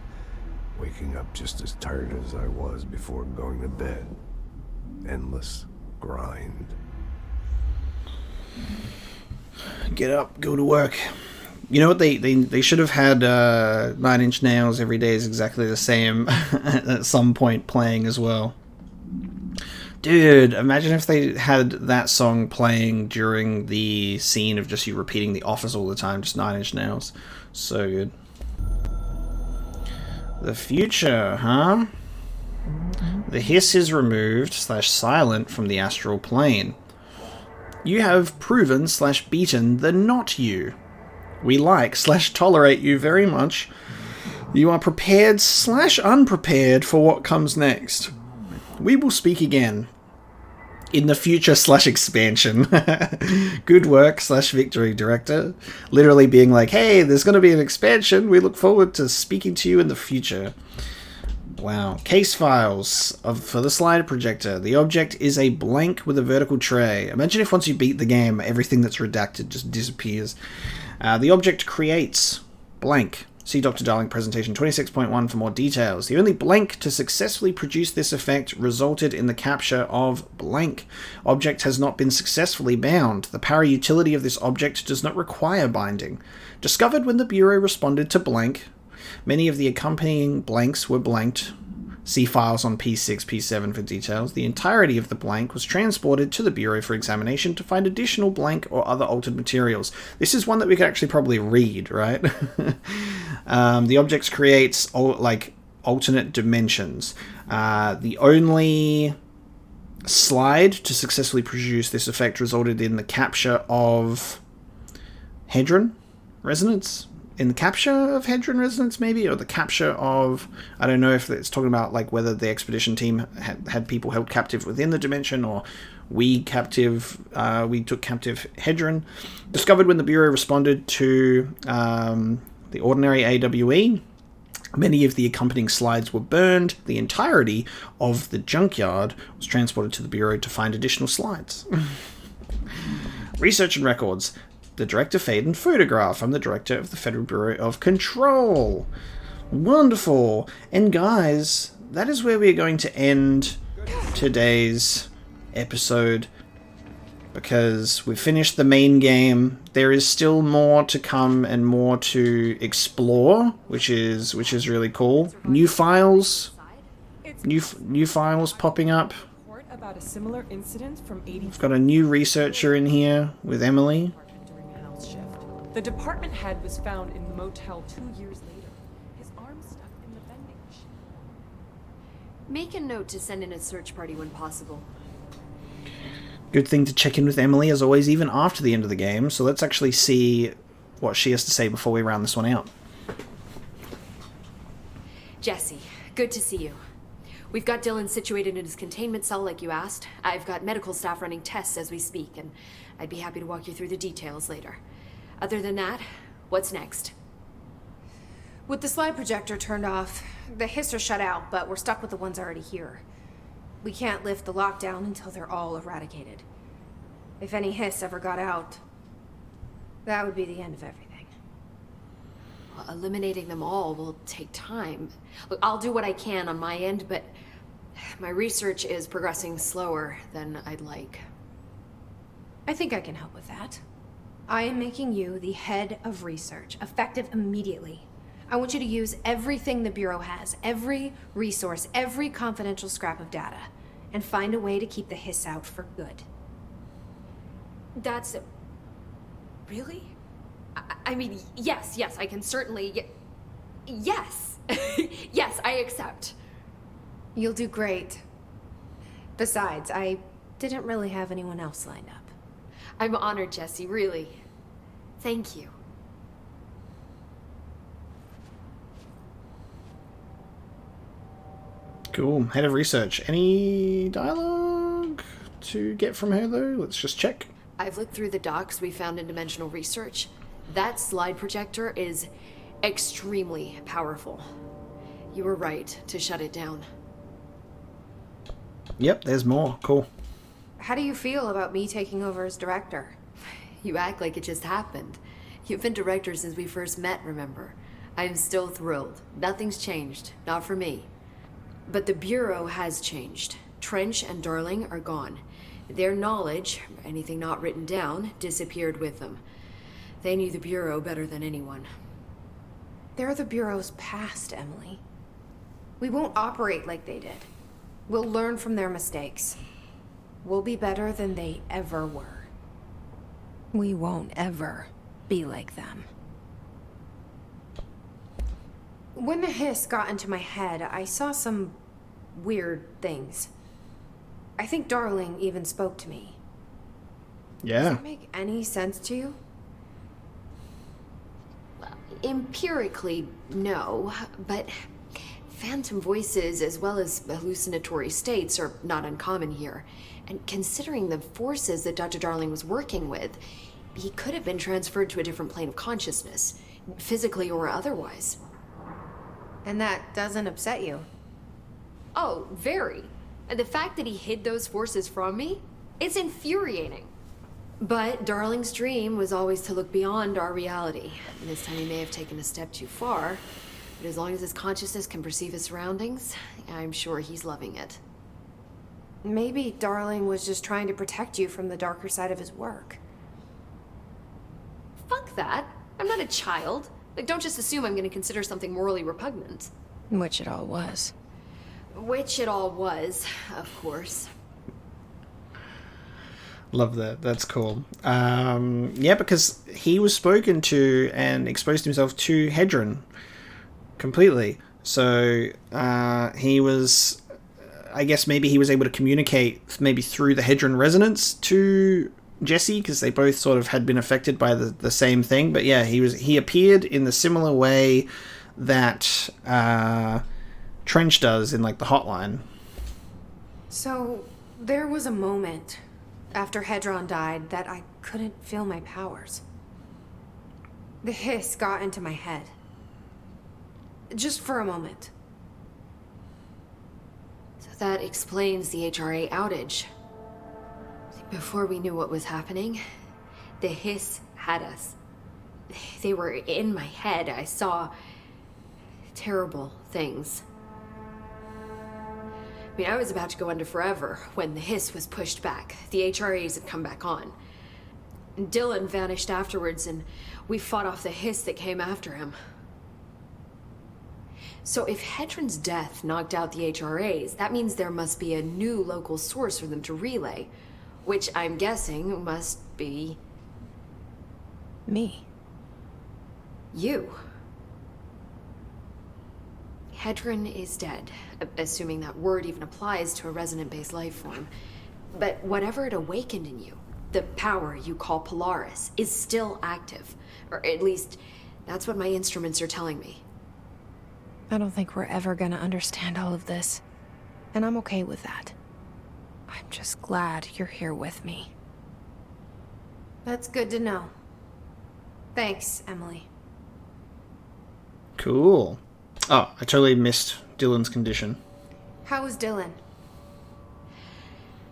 Waking up just as tired as I was before going to bed. Endless grind. Get up, go to work. You know what, they should have had 9 Inch Nails Every Day is Exactly the Same at some point playing as well. Dude, imagine if they had that song playing during the scene of just you repeating The Office all the time, just 9 Inch Nails. So good. The future, huh? The hiss is removed / silent from the astral plane. You have proven / beaten the not you. We like/tolerate you very much. You are prepared/unprepared for what comes next. We will speak again in the future/expansion. Good work/victory, director. Literally being like, hey, there's going to be an expansion. We look forward to speaking to you in the future. Wow. Case files for the slide projector. The object is a blank with a vertical tray. Imagine if once you beat the game, everything that's redacted just disappears. The object creates blank. See Dr. Darling presentation 26.1 for more details. The only blank to successfully produce this effect resulted in the capture of blank. Object has not been successfully bound. The power utility of this object does not require binding. Discovered when the Bureau responded to blank. Many of the accompanying blanks were blanked. See files on P6, P7 for details. The entirety of the blank was transported to the Bureau for examination to find additional blank or other altered materials. This is one that we could actually probably read, right? The objects creates alternate dimensions. The only slide to successfully produce this effect resulted in the capture of Hadron Resonance. In the capture of Hadron Resonance, maybe? Or the capture of... I don't know if it's talking about like whether the expedition team had people held captive within the dimension, or we took captive Hadron. Discovered when the Bureau responded to the ordinary AWE. Many of the accompanying slides were burned. The entirety of the junkyard was transported to the Bureau to find additional slides. Research and records. The Director Faden photograph. I'm the Director of the Federal Bureau of Control. Wonderful. And guys, that is where we're going to end today's episode, because we've finished the main game. There is still more to come and more to explore, which is really cool. New files. New files popping up. About a similar incident from 80. We've got a new researcher in here with Emily. The department head was found in the motel 2 years later. His arm stuck in the vending machine. Make a note to send in a search party when possible. Good thing to check in with Emily, as always, even after the end of the game. So let's actually see what she has to say before we round this one out. Jesse, good to see you. We've got Dylan situated in his containment cell like you asked. I've got medical staff running tests as we speak, and I'd be happy to walk you through the details later. Other than that, what's next? With the slide projector turned off, the hiss are shut out, but we're stuck with the ones already here. We can't lift the lockdown until they're all eradicated. If any hiss ever got out, that would be the end of everything. Well, eliminating them all will take time. Look, I'll do what I can on my end, but my research is progressing slower than I'd like. I think I can help with that. I am making you the head of research, effective immediately. I want you to use everything the Bureau has, every resource, every confidential scrap of data, and find a way to keep the hiss out for good. That's... really? I mean, yes, I can certainly... Yes! Yes, I accept. You'll do great. Besides, I didn't really have anyone else lined up. I'm honored, Jesse, really. Thank you. Cool. Head of research. Any dialogue to get from her, though? Let's just check. I've looked through the docs we found in Dimensional Research. That slide projector is extremely powerful. You were right to shut it down. Yep, there's more. Cool. How do you feel about me taking over as director? You act like it just happened. You've been director since we first met, remember? I'm still thrilled. Nothing's changed. Not for me. But the Bureau has changed. Trench and Darling are gone. Their knowledge, anything not written down, disappeared with them. They knew the Bureau better than anyone. They're the Bureau's past, Emily. We won't operate like they did. We'll learn from their mistakes. We'll be better than they ever were. We won't ever be like them. When the hiss got into my head, I saw some weird things. I think Darling even spoke to me. Yeah. Does that make any sense to you? empirically, no, but phantom voices as well as hallucinatory states are not uncommon here. And considering the forces that Dr. Darling was working with, he could have been transferred to a different plane of consciousness, physically or otherwise. And that doesn't upset you? Oh, very. And the fact that he hid those forces from me, it's infuriating. But Darling's dream was always to look beyond our reality. And this time he may have taken a step too far, but as long as his consciousness can perceive his surroundings, I'm sure he's loving it. Maybe Darling was just trying to protect you from the darker side of his work. Fuck that. I'm not a child. Like, don't just assume I'm gonna consider something morally repugnant. Which it all was. Which it all was, of course. Love that. That's cool. Yeah, because he was spoken to and exposed himself to Hedron completely. So he was, I guess maybe he was able to communicate maybe through the Hedron resonance to Jesse, because they both sort of had been affected by the same thing. But yeah, he appeared in the similar way that Trench does in like the hotline. So there was a moment after Hedron died that I couldn't feel my powers. The hiss got into my head. Just for a moment. So that explains the HRA outage. Before we knew what was happening, the hiss had us. They were in my head. I saw terrible things. I mean, I was about to go under forever when the hiss was pushed back. The HRAs had come back on. And Dylan vanished afterwards, and we fought off the hiss that came after him. So if Hedron's death knocked out the HRAs, that means there must be a new local source for them to relay, which I'm guessing must be... me. You. Hedron is dead, assuming that word even applies to a resonant-based life form. But whatever it awakened in you, the power you call Polaris, is still active. Or at least, that's what my instruments are telling me. I don't think we're ever gonna understand all of this. And I'm okay with that. I'm just glad you're here with me. That's good to know. Thanks, Emily. Cool. Oh, I totally missed Dylan's condition. How is Dylan?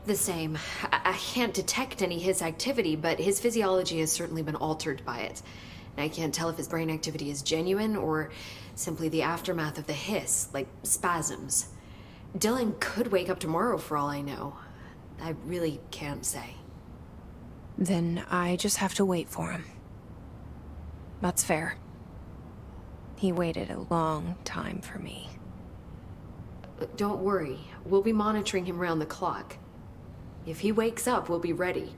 The same. I can't detect any his activity, but his physiology has certainly been altered by it. And I can't tell if his brain activity is genuine or simply the aftermath of the hiss, like spasms. Dylan could wake up tomorrow for all I know. I really can't say. Then I just have to wait for him. That's fair. He waited a long time for me. Don't worry. We'll be monitoring him round the clock. If he wakes up, we'll be ready.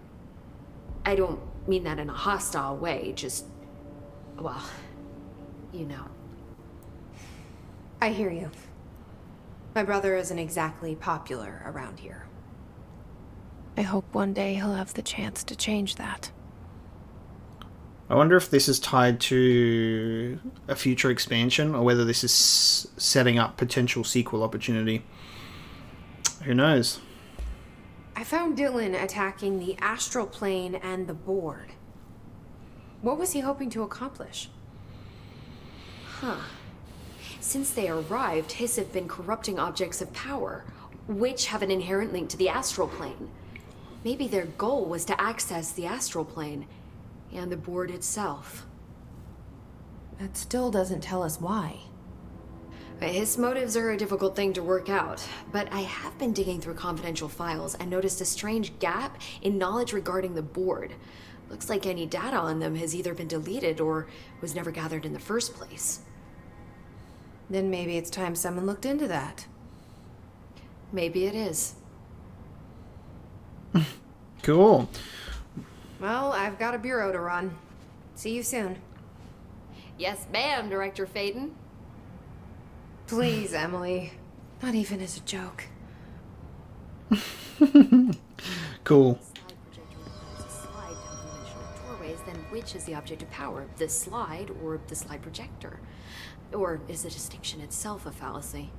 I don't mean that in a hostile way, just... well, you know. I hear you. My brother isn't exactly popular around here. I hope one day he'll have the chance to change that. I wonder if this is tied to a future expansion or whether this is setting up potential sequel opportunity. Who knows? I found Dylan attacking the astral plane and the board. What was he hoping to accomplish? Huh. Since they arrived, Hiss have been corrupting objects of power, which have an inherent link to the astral plane. Maybe their goal was to access the astral plane and the board itself. That still doesn't tell us why. His motives are a difficult thing to work out, but I have been digging through confidential files and noticed a strange gap in knowledge regarding the board. Looks like any data on them has either been deleted or was never gathered in the first place. Then maybe it's time someone looked into that. Maybe it is. Cool. Well, I've got a bureau to run. See you soon. Yes, ma'am, Director Faden. Please, Emily. Not even as a joke. Cool. then which is the object of power? The slide or the slide projector? Or is the distinction itself a fallacy?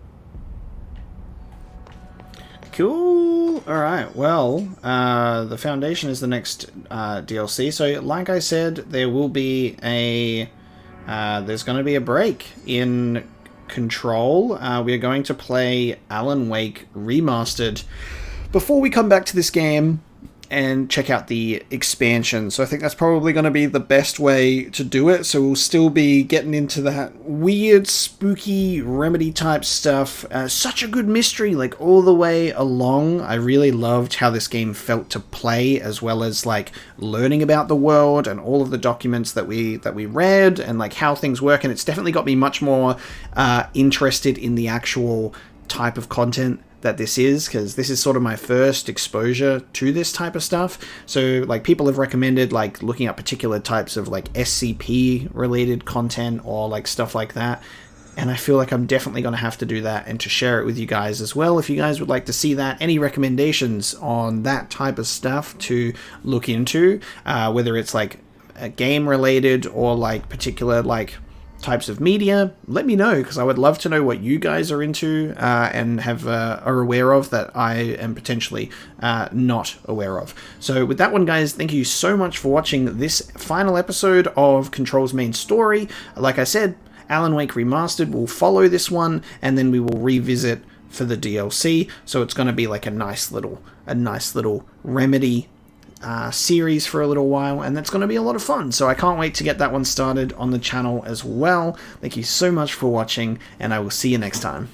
Cool. Alright, well, the Foundation is the next DLC. So, like I said, there will be a... there's going to be a break in Control. We are going to play Alan Wake Remastered before we come back to this game and check out the expansion. So I think that's probably going to be the best way to do it. So we'll still be getting into that weird, spooky, Remedy type stuff. Such a good mystery, like all the way along. I really loved how this game felt to play, as well as like learning about the world and all of the documents that we read and like how things work. And it's definitely got me much more interested in the actual type of content that this is, because this is sort of my first exposure to this type of stuff. So like people have recommended like looking at particular types of like SCP related content or like stuff like that, and I feel like I'm definitely going to have to do that and to share it with you guys as well. If you guys would like to see that, any recommendations on that type of stuff to look into, whether it's like game related or like particular like types of media, let me know, because I would love to know what you guys are into and are aware of that I am potentially not aware of. So with that one, guys, thank you so much for watching this final episode of Control's main story. Like I said, Alan Wake Remastered will follow this one, and then we will revisit for the DLC. So it's going to be like a nice little Remedy series for a little while, and that's going to be a lot of fun. So I can't wait to get that one started on the channel as well. Thank you so much for watching, and I will see you next time.